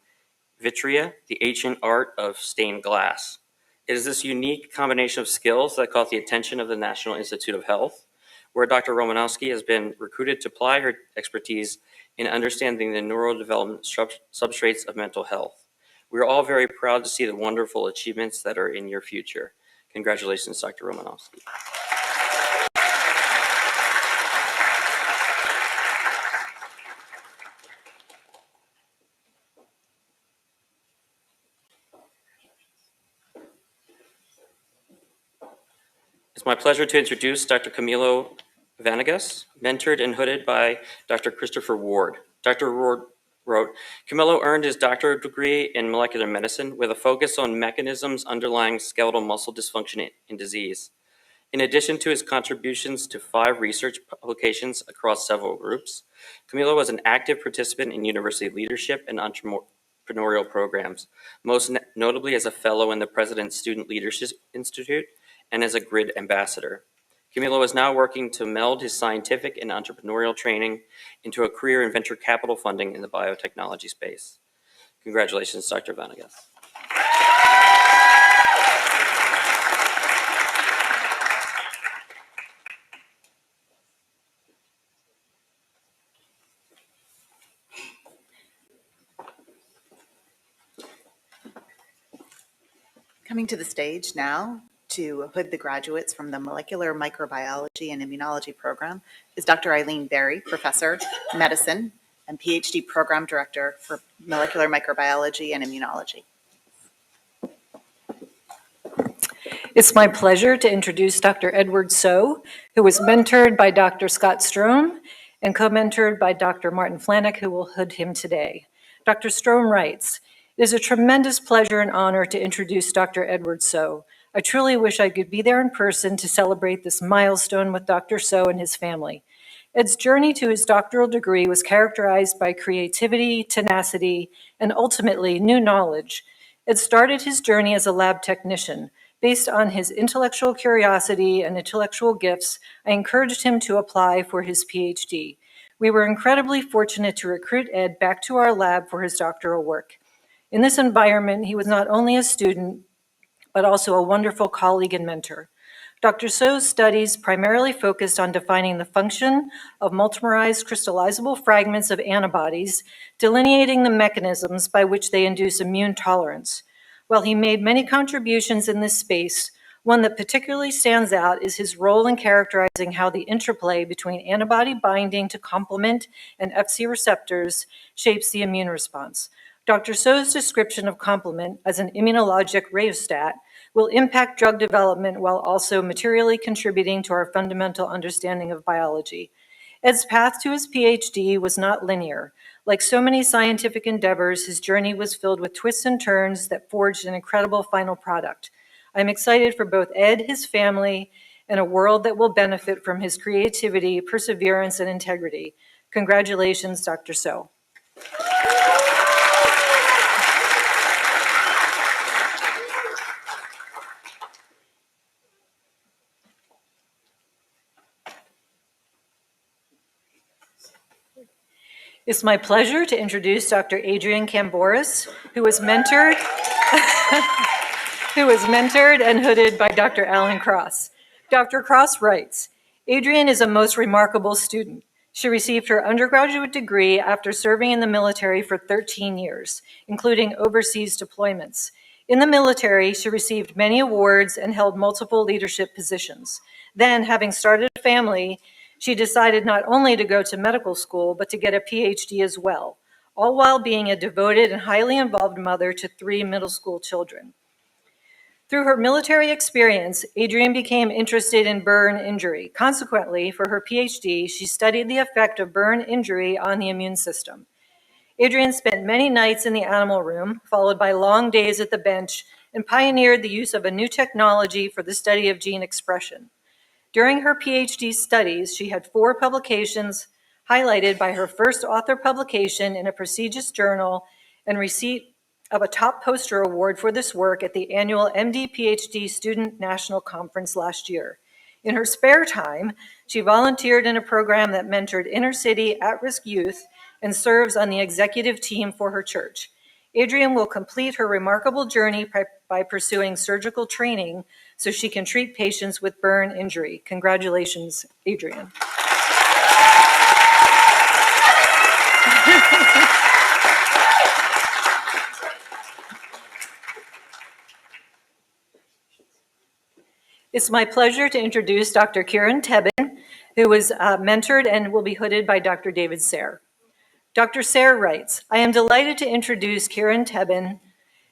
vitria, the ancient art of stained glass. It is this unique combination of skills that caught the attention of the National Institute of Health, where Dr. Romanowski has been recruited to apply her expertise in understanding the neurodevelopment substrates of mental health. We are all very proud to see the wonderful achievements that are in your future. Congratulations, Dr. Romanowski. It's my pleasure to introduce Dr. Camilo Vanegas, mentored and hooded by Dr. Christopher Ward. Dr. Ward wrote, "Camilo earned his doctorate degree in molecular medicine with a focus on mechanisms underlying skeletal muscle dysfunction in disease. In addition to his contributions to 5 research publications across several groups, Camilo was an active participant in university leadership and entrepreneurial programs, most notably as a fellow in the President's Student Leadership Institute and as a GRID ambassador. Camilo is now working to meld his scientific and entrepreneurial training into a career in venture capital funding in the biotechnology space." Congratulations, Dr. Vanegas. Coming to the stage now to hood the graduates from the Molecular Microbiology and Immunology program is Dr. Eileen Berry, Professor, Medicine, and PhD Program Director for Molecular Microbiology and Immunology. It's my pleasure to introduce Dr. Edward So, who was mentored by Dr. Scott Strom and co-mentored by Dr. Martin Flanick, who will hood him today. Dr. Strom writes, "It is a tremendous pleasure and honor to introduce Dr. Edward So. I truly wish I could be there in person to celebrate this milestone with Dr. So and his family. Ed's journey to his doctoral degree was characterized by creativity, tenacity, and ultimately new knowledge. Ed started his journey as a lab technician. Based on his intellectual curiosity and intellectual gifts, I encouraged him to apply for his PhD. We were incredibly fortunate to recruit Ed back to our lab for his doctoral work. In this environment, he was not only a student, but also a wonderful colleague and mentor. Dr. So's studies primarily focused on defining the function of multimerized crystallizable fragments of antibodies, delineating the mechanisms by which they induce immune tolerance. While he made many contributions in this space, one that particularly stands out is his role in characterizing how the interplay between antibody binding to complement and Fc receptors shapes the immune response. Dr. So's description of complement as an immunologic rheostat will impact drug development while also materially contributing to our fundamental understanding of biology. Ed's path to his PhD was not linear. Like so many scientific endeavors, his journey was filled with twists and turns that forged an incredible final product. I'm excited for both Ed, his family, and a world that will benefit from his creativity, perseverance, and integrity. Congratulations, Dr. So. It's my pleasure to introduce Dr. Adrian Camboris, who was mentored and hooded by Dr. Alan Cross. Dr. Cross writes, Adrian is a most remarkable student. She received her undergraduate degree after serving in the military for 13 years, including overseas deployments. In the military, she received many awards and held multiple leadership positions. Then, having started a family, she decided not only to go to medical school, but to get a PhD as well, all while being a devoted and highly involved mother to 3 middle school children. Through her military experience, Adrian became interested in burn injury. Consequently, for her PhD, she studied the effect of burn injury on the immune system. Adrian spent many nights in the animal room, followed by long days at the bench, and pioneered the use of a new technology for the study of gene expression. During her PhD studies, she had 4 publications, highlighted by her first author publication in a prestigious journal and receipt of a top poster award for this work at the annual MD-PhD Student National Conference last year. In her spare time, she volunteered in a program that mentored inner-city at-risk youth and serves on the executive team for her church. Adrian will complete her remarkable journey by pursuing surgical training so she can treat patients with burn injury. Congratulations, Adrian. It's my pleasure to introduce Dr. Kieran Tebben, who was mentored and will be hooded by Dr. David Sayre. Dr. Sayre writes, I am delighted to introduce Kieran Tebben.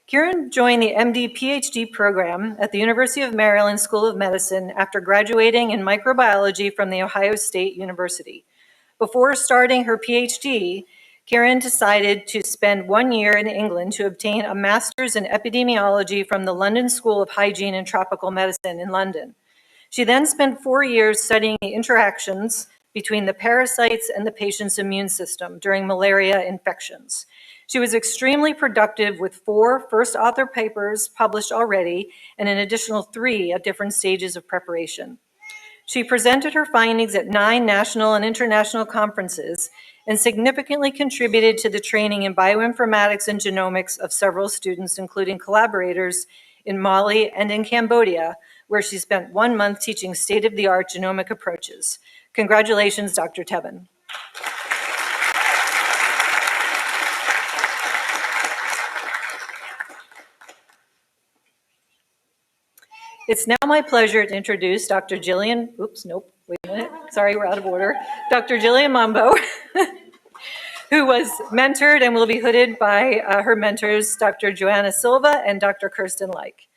Kieran joined the MD-PhD program at the University of Maryland School of Medicine after graduating in microbiology from The Ohio State University. Before starting her PhD, Kieran decided to spend 1 year in England to obtain a master's in epidemiology from the London School of Hygiene and Tropical Medicine in London. She then spent 4 years studying the interactions between the parasites and the patient's immune system during malaria infections. She was extremely productive with 4 first author papers published already and an additional 3 at different stages of preparation. She presented her findings at 9 national and international conferences and significantly contributed to the training in bioinformatics and genomics of several students, including collaborators in Mali and in Cambodia, where she spent 1 month teaching state-of-the-art genomic approaches. Congratulations, Dr. Tebben. It's now my pleasure to introduce Dr. Jillian, wait a minute, sorry, we're out of order. Dr. Jillian Mambo, who was mentored and will be hooded by her mentors, Dr. Joanna Silva and Dr. Kirsten Leik.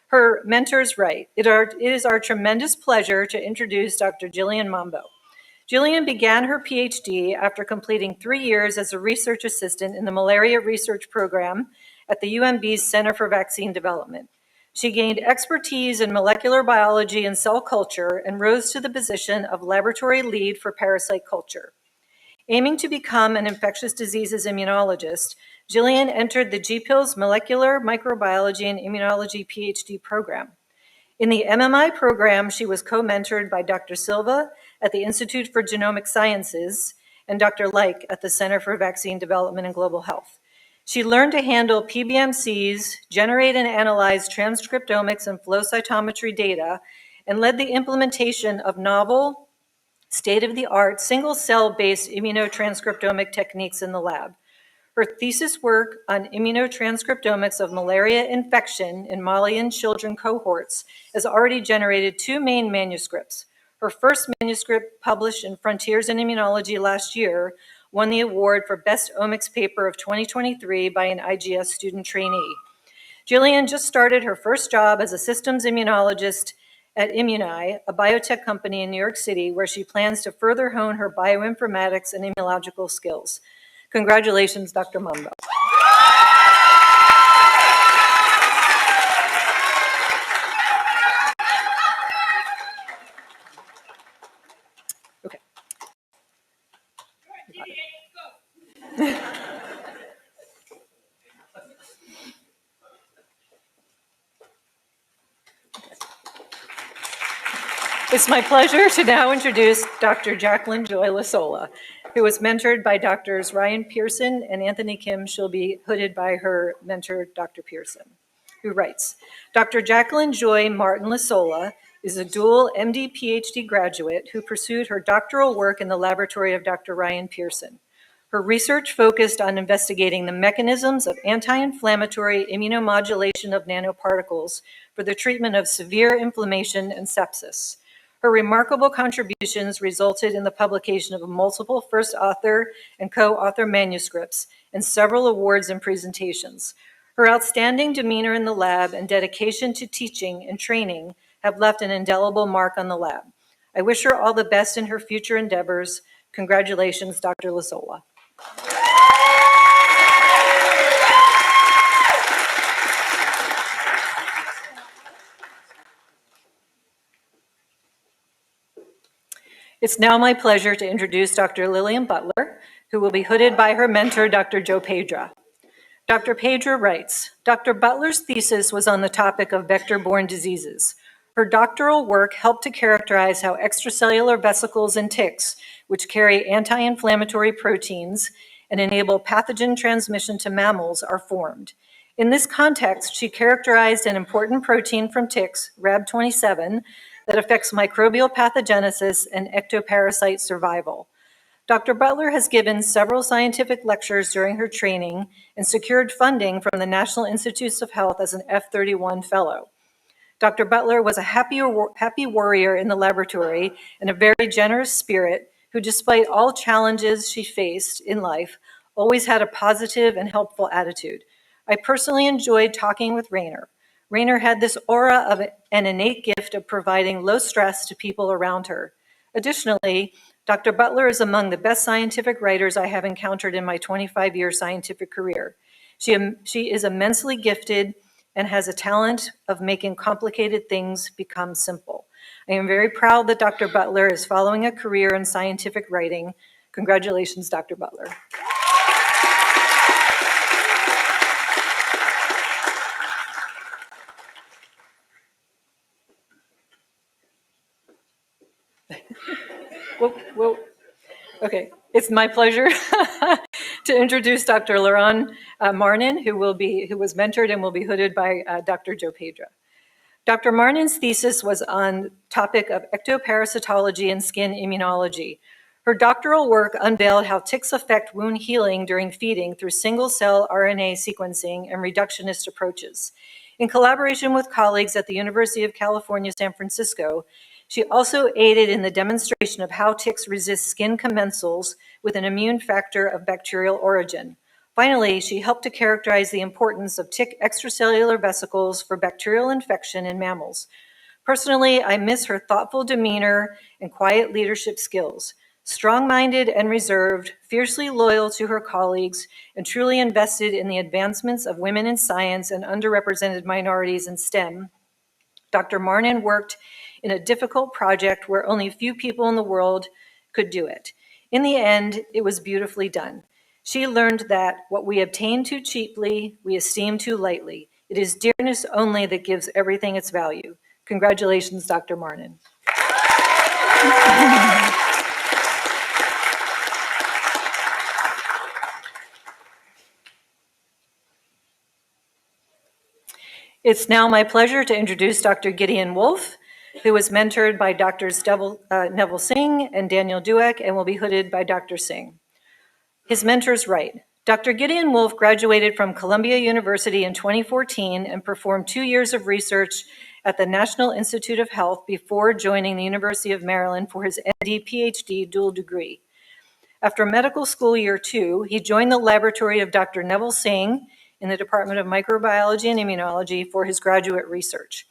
Her mentors write, it is our tremendous pleasure to introduce Dr. Jillian Mambo. Jillian began her PhD after completing 3 years as a research assistant in the malaria research program at the UMB's Center for Vaccine Development. She gained expertise in molecular biology and cell culture and rose to the position of laboratory lead for parasite culture. Aiming to become an infectious diseases immunologist, Jillian entered the GPIL's Molecular Microbiology and Immunology PhD program. In the MMI program, she was co-mentored by Dr. Silva at the Institute for Genomic Sciences and Dr. Leik at the Center for Vaccine Development and Global Health. She learned to handle PBMCs, generate and analyze transcriptomics and flow cytometry data, and led the implementation of novel, state-of-the-art, single-cell-based immunotranscriptomic techniques in the lab. Her thesis work on immunotranscriptomics of malaria infection in Malian children cohorts has already generated 2 main manuscripts. Her first manuscript, published in Frontiers in Immunology last year, won the award for Best Omics Paper of 2023 by an IGS student trainee. Jillian just started her first job as a systems immunologist at Immuni, a biotech company in New York City, where she plans to further hone her bioinformatics and immunological skills. Congratulations, Dr. Mambo. Okay. It's my pleasure to now introduce Dr. Jacqueline Joy Lasola. who was mentored by Drs. Ryan Pearson and Anthony Kim. She'll be hooded by her mentor, Dr. Pearson, who writes, Dr. Jacqueline Joy Martin Lasola is a dual MD PhD graduate who pursued her doctoral work in the laboratory of Dr. Ryan Pearson. Her research focused on investigating the mechanisms of anti-inflammatory immunomodulation of nanoparticles for the treatment of severe inflammation and sepsis. Her remarkable contributions resulted in the publication of multiple first author and co-author manuscripts and several awards and presentations. Her outstanding demeanor in the lab and dedication to teaching and training have left an indelible mark on the lab. I wish her all the best in her future endeavors. Congratulations, Dr. Lasola. It's now my pleasure to introduce Dr. Lillian Butler, who will be hooded by her mentor, Dr. Joe Pedra. Dr. Pedra writes, Dr. Butler's thesis was on the topic of vector-borne diseases. Her doctoral work helped to characterize how extracellular vesicles in ticks, which carry anti-inflammatory proteins and enable pathogen transmission to mammals, are formed. In this context, she characterized an important protein from ticks, RAB27, that affects microbial pathogenesis and ectoparasite survival. Dr. Butler has given several scientific lectures during her training and secured funding from the National Institutes of Health as an F31 fellow. Dr. Butler was a happy warrior in the laboratory and a very generous spirit who, despite all challenges she faced in life, always had a positive and helpful attitude. I personally enjoyed talking with Rainer. Rainer had this aura of an innate gift of providing low stress to people around her. Additionally, Dr. Butler is among the best scientific writers I have encountered in my 25-year scientific career. She is immensely gifted and has a talent of making complicated things become simple. I am very proud that Dr. Butler is following a career in scientific writing. Congratulations, Dr. Butler. Whoa. Okay, it's my pleasure to introduce Dr. Laurent Marnin, who was mentored and will be hooded by Dr. Joe Pedra. Dr. Marnin's thesis was on the topic of ectoparasitology and skin immunology. Her doctoral work unveiled how ticks affect wound healing during feeding through single-cell RNA sequencing and reductionist approaches. In collaboration with colleagues at the University of California, San Francisco, she also aided in the demonstration of how ticks resist skin commensals with an immune factor of bacterial origin. Finally, she helped to characterize the importance of tick extracellular vesicles for bacterial infection in mammals. Personally, I miss her thoughtful demeanor and quiet leadership skills. Strong-minded and reserved, fiercely loyal to her colleagues, and truly invested in the advancements of women in science and underrepresented minorities in STEM, Dr. Marnin worked in a difficult project where only a few people in the world could do it. In the end, it was beautifully done. She learned that what we obtain too cheaply, we esteem too lightly. It is dearness only that gives everything its value. Congratulations, Dr. Marnin. It's now my pleasure to introduce Dr. Gideon Wolfe, who was mentored by Drs. Neville Singh and Daniel Dueck and will be hooded by Dr. Singh. His mentors write, Dr. Gideon Wolfe graduated from Columbia University in 2014 and performed 2 years of research at the National Institute of Health before joining the University of Maryland for his MD PhD dual degree. After medical school year 2, he joined the laboratory of Dr. Neville Singh in the Department of Microbiology and Immunology for his graduate research.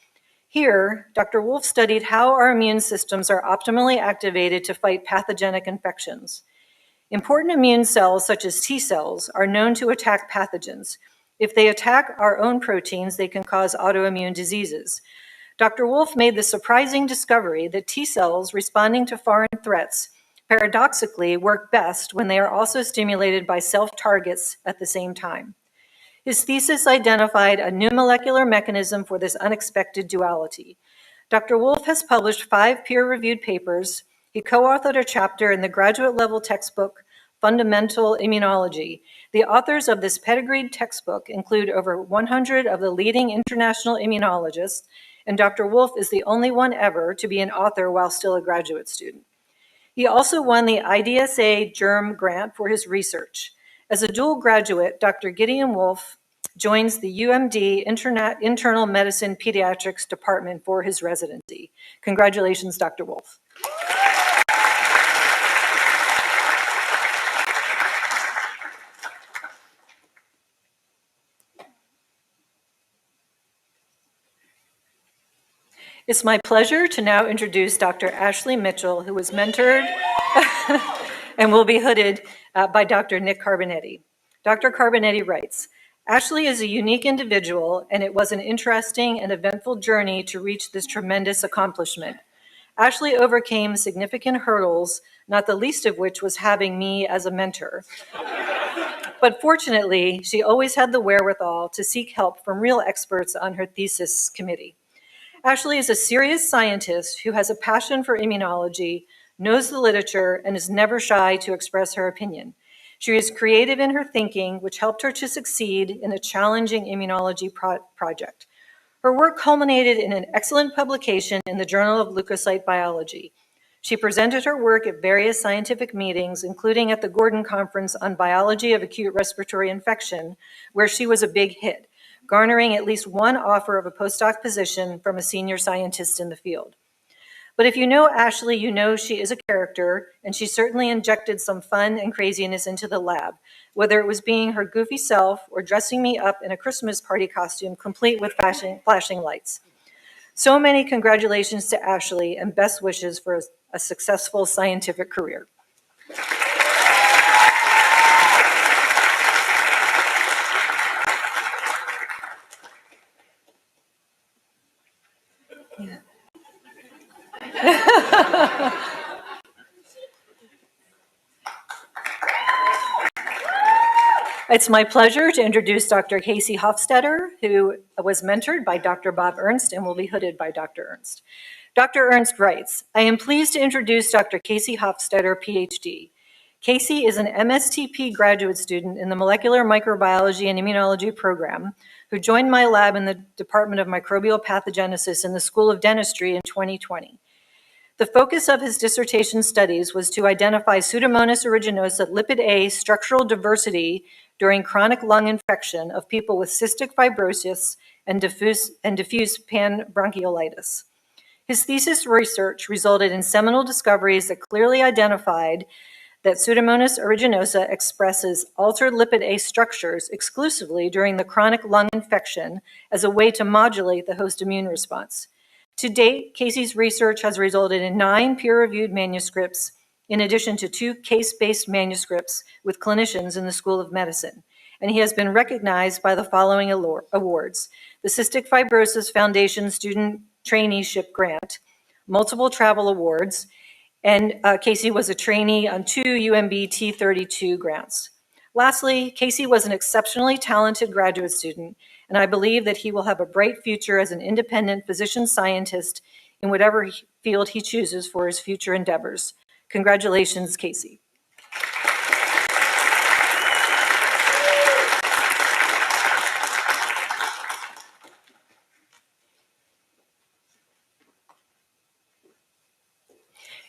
Here, Dr. Wolfe studied how our immune systems are optimally activated to fight pathogenic infections. Important immune cells, such as T cells, are known to attack pathogens. If they attack our own proteins, they can cause autoimmune diseases. Dr. Wolfe made the surprising discovery that T cells responding to foreign threats paradoxically work best when they are also stimulated by self-targets at the same time. His thesis identified a new molecular mechanism for this unexpected duality. Dr. Wolfe has published 5 peer-reviewed papers. He co-authored a chapter in the graduate-level textbook Fundamental Immunology. The authors of this pedigreed textbook include over 100 of the leading international immunologists, and Dr. Wolf is the only one ever to be an author while still a graduate student. He also won the IDSA Germ Grant for his research. As a dual graduate, Dr. Gideon Wolf joins the UMD Internal Medicine Pediatrics Department for his residency. Congratulations, Dr. Wolf. It's my pleasure to now introduce Dr. Ashley Mitchell, who was mentored and will be hooded by Dr. Nick Carbonetti. Dr. Carbonetti writes, Ashley is a unique individual, and it was an interesting and eventful journey to reach this tremendous accomplishment. Ashley overcame significant hurdles, not the least of which was having me as a mentor. But fortunately, she always had the wherewithal to seek help from real experts on her thesis committee. Ashley is a serious scientist who has a passion for immunology, knows the literature, and is never shy to express her opinion. She is creative in her thinking, which helped her to succeed in a challenging immunology project. Her work culminated in an excellent publication in the Journal of Leukocyte Biology. She presented her work at various scientific meetings, including at the Gordon Conference on Biology of Acute Respiratory Infection, where she was a big hit, garnering at least one offer of a postdoc position from a senior scientist in the field. But if you know Ashley, you know she is a character, and she certainly injected some fun and craziness into the lab, whether it was being her goofy self or dressing me up in a Christmas party costume complete with flashing lights. So many congratulations to Ashley and best wishes for a successful scientific career. It's my pleasure to introduce Dr. Casey Hofstetter, who was mentored by Dr. Bob Ernst and will be hooded by Dr. Ernst. Dr. Ernst writes, I am pleased to introduce Dr. Casey Hofstetter, PhD. Casey is an MSTP graduate student in the Molecular Microbiology and Immunology program who joined my lab in the Department of Microbial Pathogenesis in the School of Dentistry in 2020. The focus of his dissertation studies was to identify Pseudomonas aeruginosa lipid A structural diversity during chronic lung infection of people with cystic fibrosis and diffuse panbronchiolitis. His thesis research resulted in seminal discoveries that clearly identified that Pseudomonas aeruginosa expresses altered lipid A structures exclusively during the chronic lung infection as a way to modulate the host immune response. To date, Casey's research has resulted in 9 peer-reviewed manuscripts, in addition to 2 case-based manuscripts with clinicians in the School of Medicine. And he has been recognized by the following awards: the Cystic Fibrosis Foundation Student Traineeship Grant, multiple travel awards, and Casey was a trainee on 2 UMB T32 grants. Lastly, Casey was an exceptionally talented graduate student, and I believe that he will have a bright future as an independent physician scientist in whatever field he chooses for his future endeavors. Congratulations, Casey.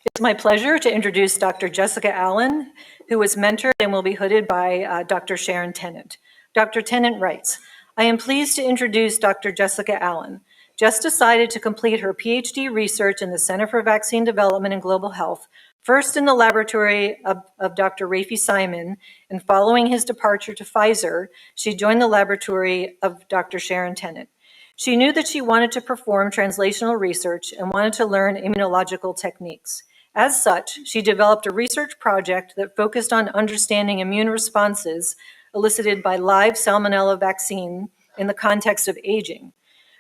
It's my pleasure to introduce Dr. Jessica Allen, who was mentored and will be hooded by Dr. Sharon Tennant. Dr. Tennant writes, I am pleased to introduce Dr. Jessica Allen. Jess decided to complete her PhD research in the Center for Vaccine Development and Global Health, first in the laboratory of Dr. Rafi Simon, and following his departure to Pfizer, she joined the laboratory of Dr. Sharon Tennant. She knew that she wanted to perform translational research and wanted to learn immunological techniques. As such, she developed a research project that focused on understanding immune responses elicited by live salmonella vaccine in the context of aging.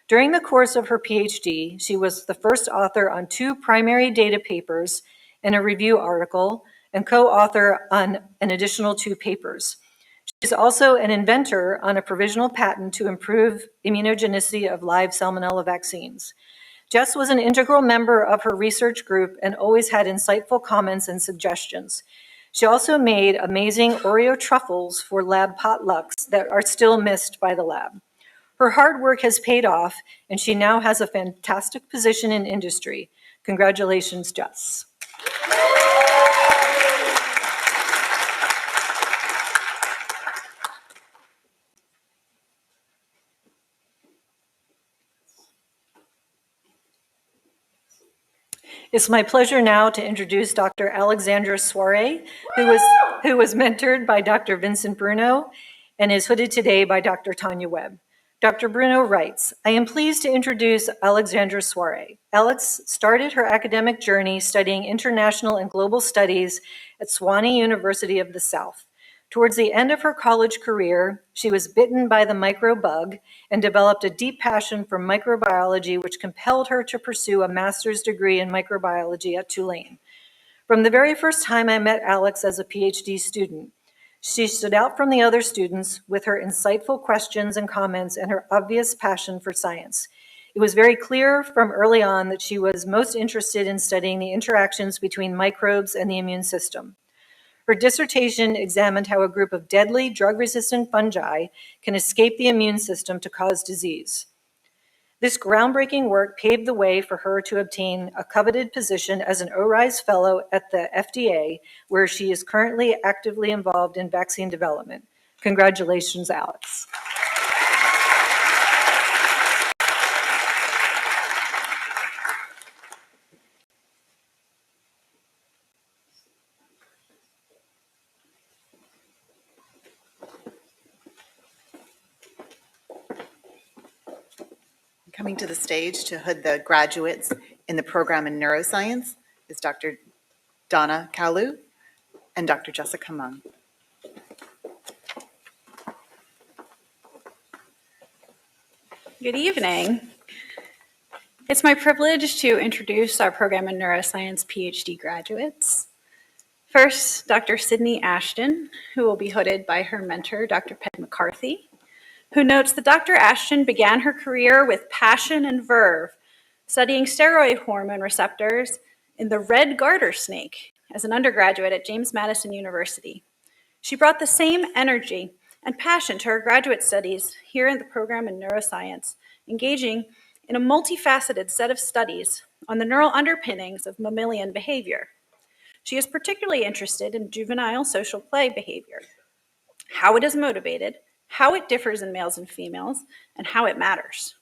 During the course of her PhD, she was the first author on 2 primary data papers and a review article, and co-author on an additional 2 papers. She is also an inventor on a provisional patent to improve immunogenicity of live salmonella vaccines. Jess was an integral member of her research group and always had insightful comments and suggestions. She also made amazing Oreo truffles for lab potlucks that are still missed by the lab. Her hard work has paid off, and she now has a fantastic position in industry. Congratulations, Jess. It's my pleasure now to introduce Dr. Alexandra Soare, who was mentored by Dr. Vincent Bruno and is hooded today by Dr. Tanya Webb. Dr. Bruno writes, I am pleased to introduce Alexandra Soare. Alex started her academic journey studying international and global studies at Sewanee University of the South. Towards the end of her college career, she was bitten by the microbug and developed a deep passion for microbiology, which compelled her to pursue a master's degree in microbiology at Tulane. From the very first time I met Alex as a PhD student, she stood out from the other students with her insightful questions and comments and her obvious passion for science. It was very clear from early on that she was most interested in studying the interactions between microbes and the immune system. Her dissertation examined how a group of deadly drug-resistant fungi can escape the immune system to cause disease. This groundbreaking work paved the way for her to obtain a coveted position as an ORISE Fellow at the FDA, where she is currently actively involved in vaccine development. Congratulations, Alex. Coming to the stage to hood the graduates in the program in neuroscience is Dr. Donna Kalu and Dr. Jessica Mung. Good evening. It's my privilege to introduce our program in neuroscience PhD graduates. First, Dr. Sydney Ashton, who will be hooded by her mentor, Dr. Peg McCarthy, who notes that Dr. Ashton began her career with passion and verve, studying steroid hormone receptors in the red garter snake as an undergraduate at James Madison University. She brought the same energy and passion to her graduate studies here in the program in neuroscience, engaging in a multifaceted set of studies on the neural underpinnings of mammalian behavior. She is particularly interested in juvenile social play behavior, how it is motivated, how it differs in males and females, and how it matters.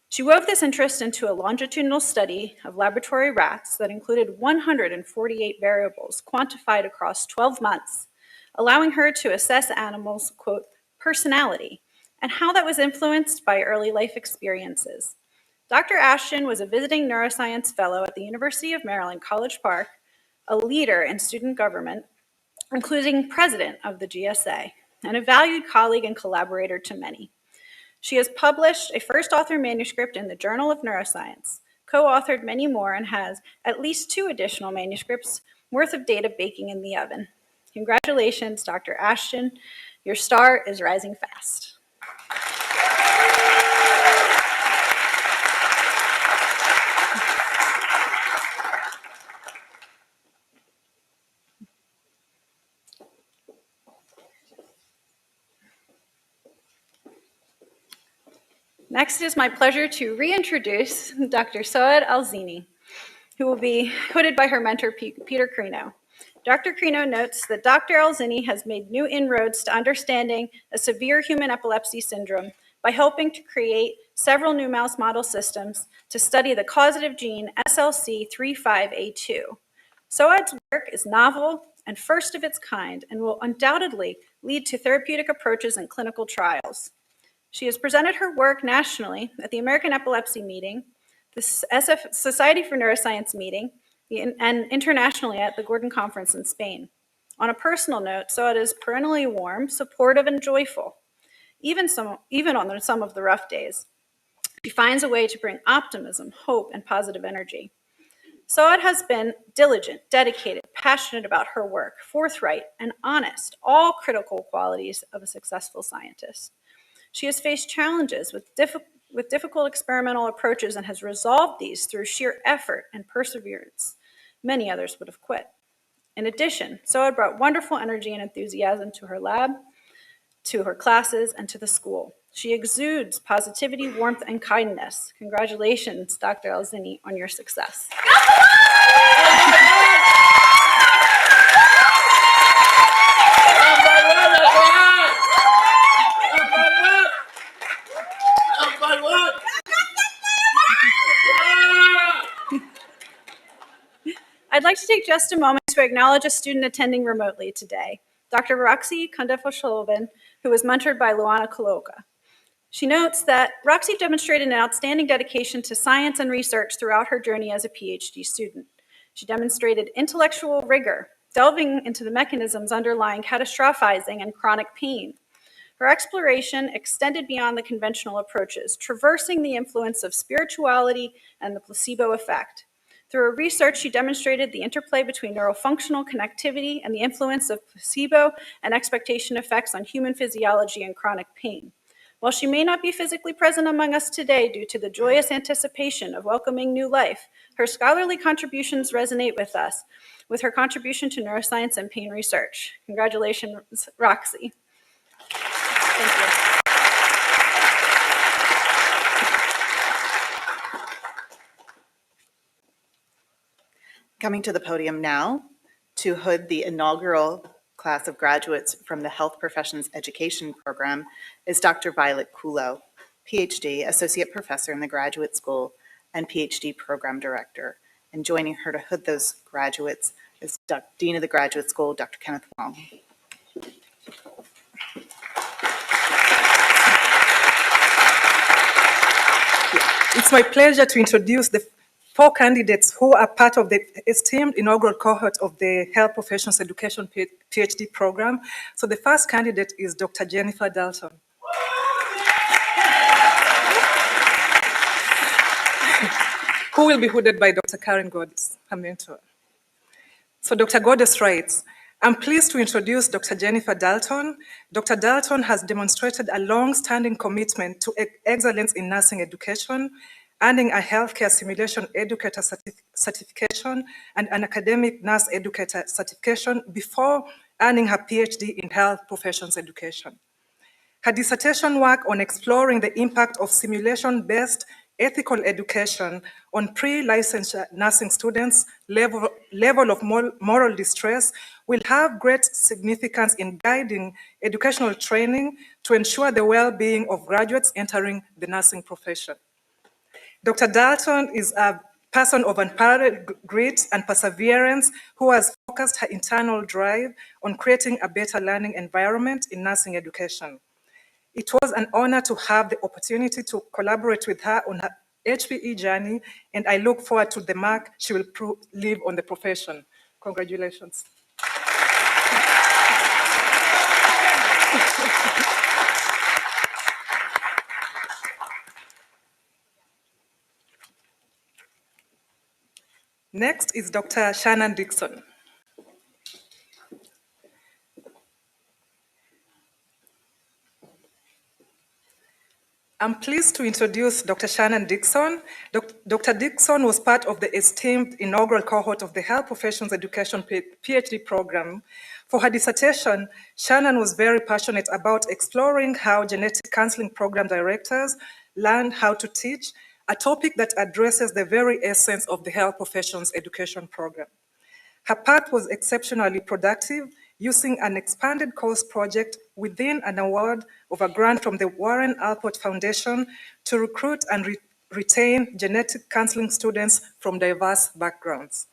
She wove this interest into a longitudinal study of laboratory rats that included 148 variables quantified across 12 months, allowing her to assess animals' quote, personality, and how that was influenced by early life experiences. Dr. Ashton was a visiting neuroscience fellow at the University of Maryland, College Park, a leader in student government, including president of the GSA, and a valued colleague and collaborator to many. She has published a first author manuscript in the Journal of Neuroscience, co-authored many more, and has at least 2 additional manuscripts worth of data baking in the oven. Congratulations, Dr. Ashton. Your star is rising fast. Next, it is my pleasure to reintroduce Dr. Soad Elziny, who will be hooded by her mentor, Peter Crino. Dr. Crino notes that Dr. Elziny has made new inroads to understanding a severe human epilepsy syndrome by helping to create several new mouse model systems to study the causative gene SLC35A2. Soad's work is novel and first of its kind and will undoubtedly lead to therapeutic approaches in clinical trials. She has presented her work nationally at the American Epilepsy Meeting, the Society for Neuroscience Meeting, and internationally at the Gordon Conference in Spain. On a personal note, Soad is perennially warm, supportive, and joyful, even on some of the rough days. She finds a way to bring optimism, hope, and positive energy. Soad has been diligent, dedicated, passionate about her work, forthright, and honest, all critical qualities of a successful scientist. She has faced challenges with difficult experimental approaches and has resolved these through sheer effort and perseverance. Many others would have quit. In addition, Soad brought wonderful energy and enthusiasm to her lab, to her classes, and to the school. She exudes positivity, warmth, and kindness. Congratulations, Dr. Elziny, on your success. I'd like to take just a moment to acknowledge a student attending remotely today, Dr. Roxy Kondefo-Sholovan, who was mentored by Luana Koloka. She notes that Roxy demonstrated an outstanding dedication to science and research throughout her journey as a PhD student. She demonstrated intellectual rigor, delving into the mechanisms underlying catastrophizing and chronic pain. Her exploration extended beyond the conventional approaches, traversing the influence of spirituality and the placebo effect. Through her research, she demonstrated the interplay between neurofunctional connectivity and the influence of placebo and expectation effects on human physiology and chronic pain. While she may not be physically present among us today due to the joyous anticipation of welcoming new life, her scholarly contributions resonate with us, with her contribution to neuroscience and pain research. Congratulations, Roxy. Thank you. Coming to the podium now to hood the inaugural class of graduates from the Health Professions Education Program is Dr. Violet Kulo, PhD, Associate Professor in the Graduate School and PhD Program Director. And joining her to hood those graduates is Dean of the Graduate School, Dr. Kenneth Wong. It's my pleasure to introduce the 4 candidates who are part of the esteemed inaugural cohort of the Health Professions Education PhD program. So the first candidate is Dr. Jennifer Dalton. Who will be hooded by Dr. Karen Goddess, her mentor. So Dr. Goddess writes, I'm pleased to introduce Dr. Jennifer Dalton. Dr. Dalton has demonstrated a long-standing commitment to excellence in nursing education, earning a healthcare simulation educator certification and an academic nurse educator certification before earning her PhD in health professions education. Her dissertation work on exploring the impact of simulation-based ethical education on pre-licensure nursing students' level of moral distress will have great significance in guiding educational training to ensure the well-being of graduates entering the nursing profession. Dr. Dalton is a person of unparalleled grit and perseverance who has focused her internal drive on creating a better learning environment in nursing education. It was an honor to have the opportunity to collaborate with her on her HPE journey, and I look forward to the mark she will leave on the profession. Congratulations. Next is Dr. Shannon Dixon. I'm pleased to introduce Dr. Shannon Dixon. Dr. Dixon was part of the esteemed inaugural cohort of the Health Professions Education PhD program. For her dissertation, Shannon was very passionate about exploring how genetic counseling program directors learn how to teach, a topic that addresses the very essence of the Health Professions Education program. Her path was exceptionally productive, using an expanded course project within an award of a grant from the Warren Alport Foundation to recruit and retain genetic counseling students from diverse backgrounds.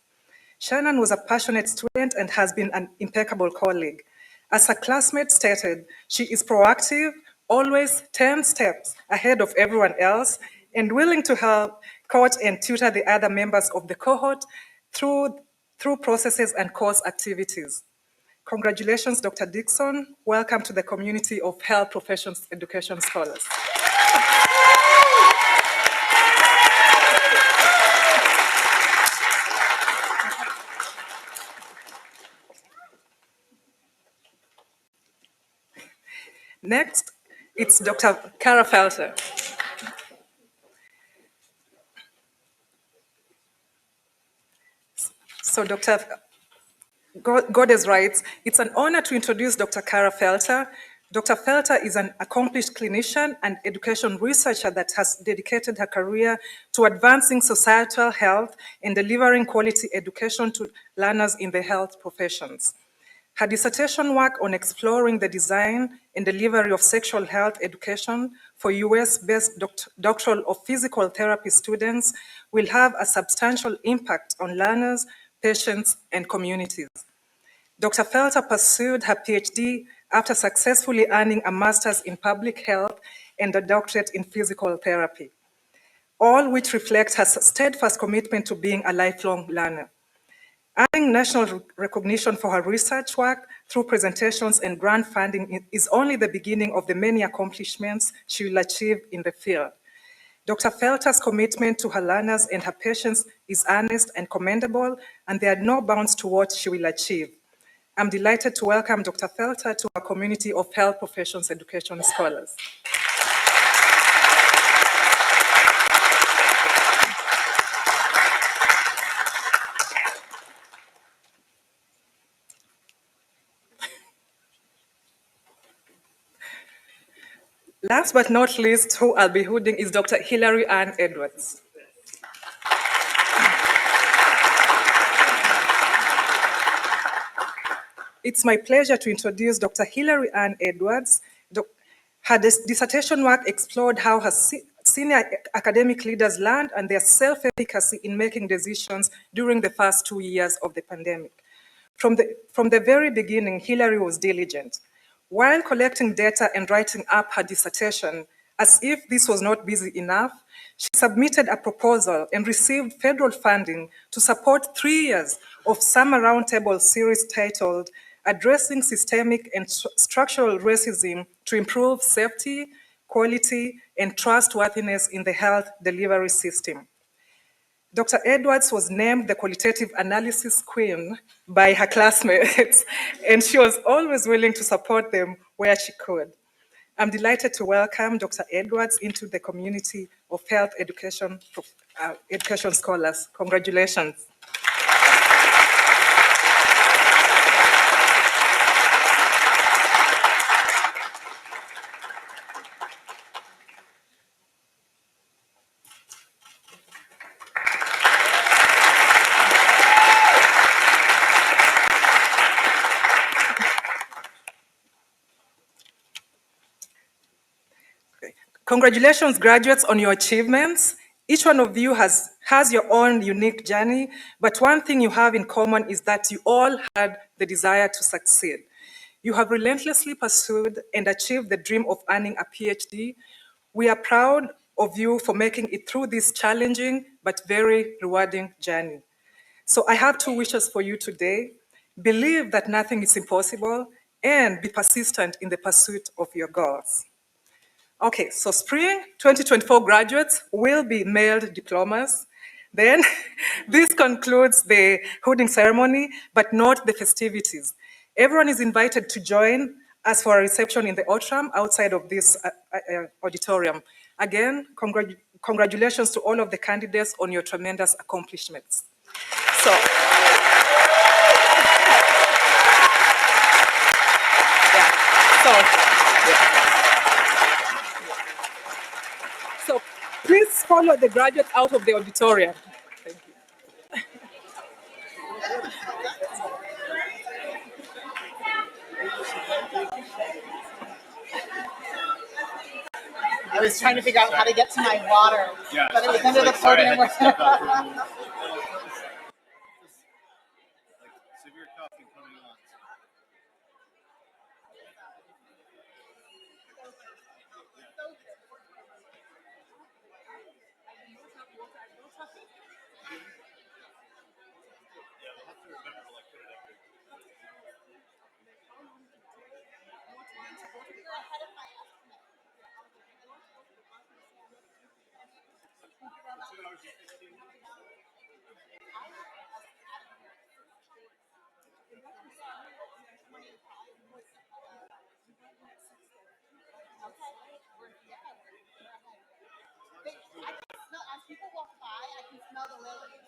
Shannon was a passionate student and has been an impeccable colleague. As her classmate stated, she is proactive, always 10 steps ahead of everyone else, and willing to help coach and tutor the other members of the cohort through processes and course activities. Congratulations, Dr. Dixon. Welcome to the community of health professions education scholars. Next, it's Dr. Kara Felter. So Goddess writes, "It's an honor to introduce Dr. Kara Felter. Dr. Felter is an accomplished clinician and education researcher that has dedicated her career to advancing societal health and delivering quality education to learners in the health professions. Her dissertation work on exploring the design and delivery of sexual health education for US-based doctoral of physical therapy students will have a substantial impact on learners, patients, and communities. Dr. Felter pursued her PhD after successfully earning a master's in public health and a doctorate in physical therapy, all which reflects her steadfast commitment to being a lifelong learner. Earning national recognition for her research work through presentations and grant funding is only the beginning of the many accomplishments she will achieve in the field. Dr. Felter's commitment to her learners and her patients is earnest and commendable, and there are no bounds to what she will achieve. I'm delighted to welcome Dr. Felter to our community of health professions education scholars. Last but not least, who I'll be hooding is Dr. Hilary Ann Edwards. It's my pleasure to introduce Dr. Hilary Ann Edwards. Her dissertation work explored how her senior academic leaders learned and their self-efficacy in making decisions during the first 2 years of the pandemic. From the very beginning, Hilary was diligent. While collecting data and writing up her dissertation, as if this was not busy enough, she submitted a proposal and received federal funding to support 3 years of summer roundtable series titled Addressing Systemic and Structural Racism to Improve Safety, Quality, and Trustworthiness in the Health Delivery System. Dr. Edwards was named the qualitative analysis queen by her classmates, and she was always willing to support them where she could. I'm delighted to welcome Dr. Edwards into the community of health education scholars. Congratulations. Congratulations, graduates, on your achievements. Each one of you has your own unique journey, but one thing you have in common is that you all had the desire to succeed. You have relentlessly pursued and achieved the dream of earning a PhD. We are proud of you for making it through this challenging but very rewarding journey. So I have 2 wishes for you today. Believe that nothing is impossible and be persistent in the pursuit of your goals. Okay, so spring 2024 graduates will be mailed diplomas. Then this concludes the hooding ceremony, but not the festivities. Everyone is invited to join us for a reception in the atrium outside of this auditorium. Again, congratulations to all of the candidates on your tremendous accomplishments. So, So please follow the graduates out of the auditorium. Thank you. I was trying to figure out how to get to my water, but it was under the podium. Severe coughing coming on. As people walk by, I can smell the lilies.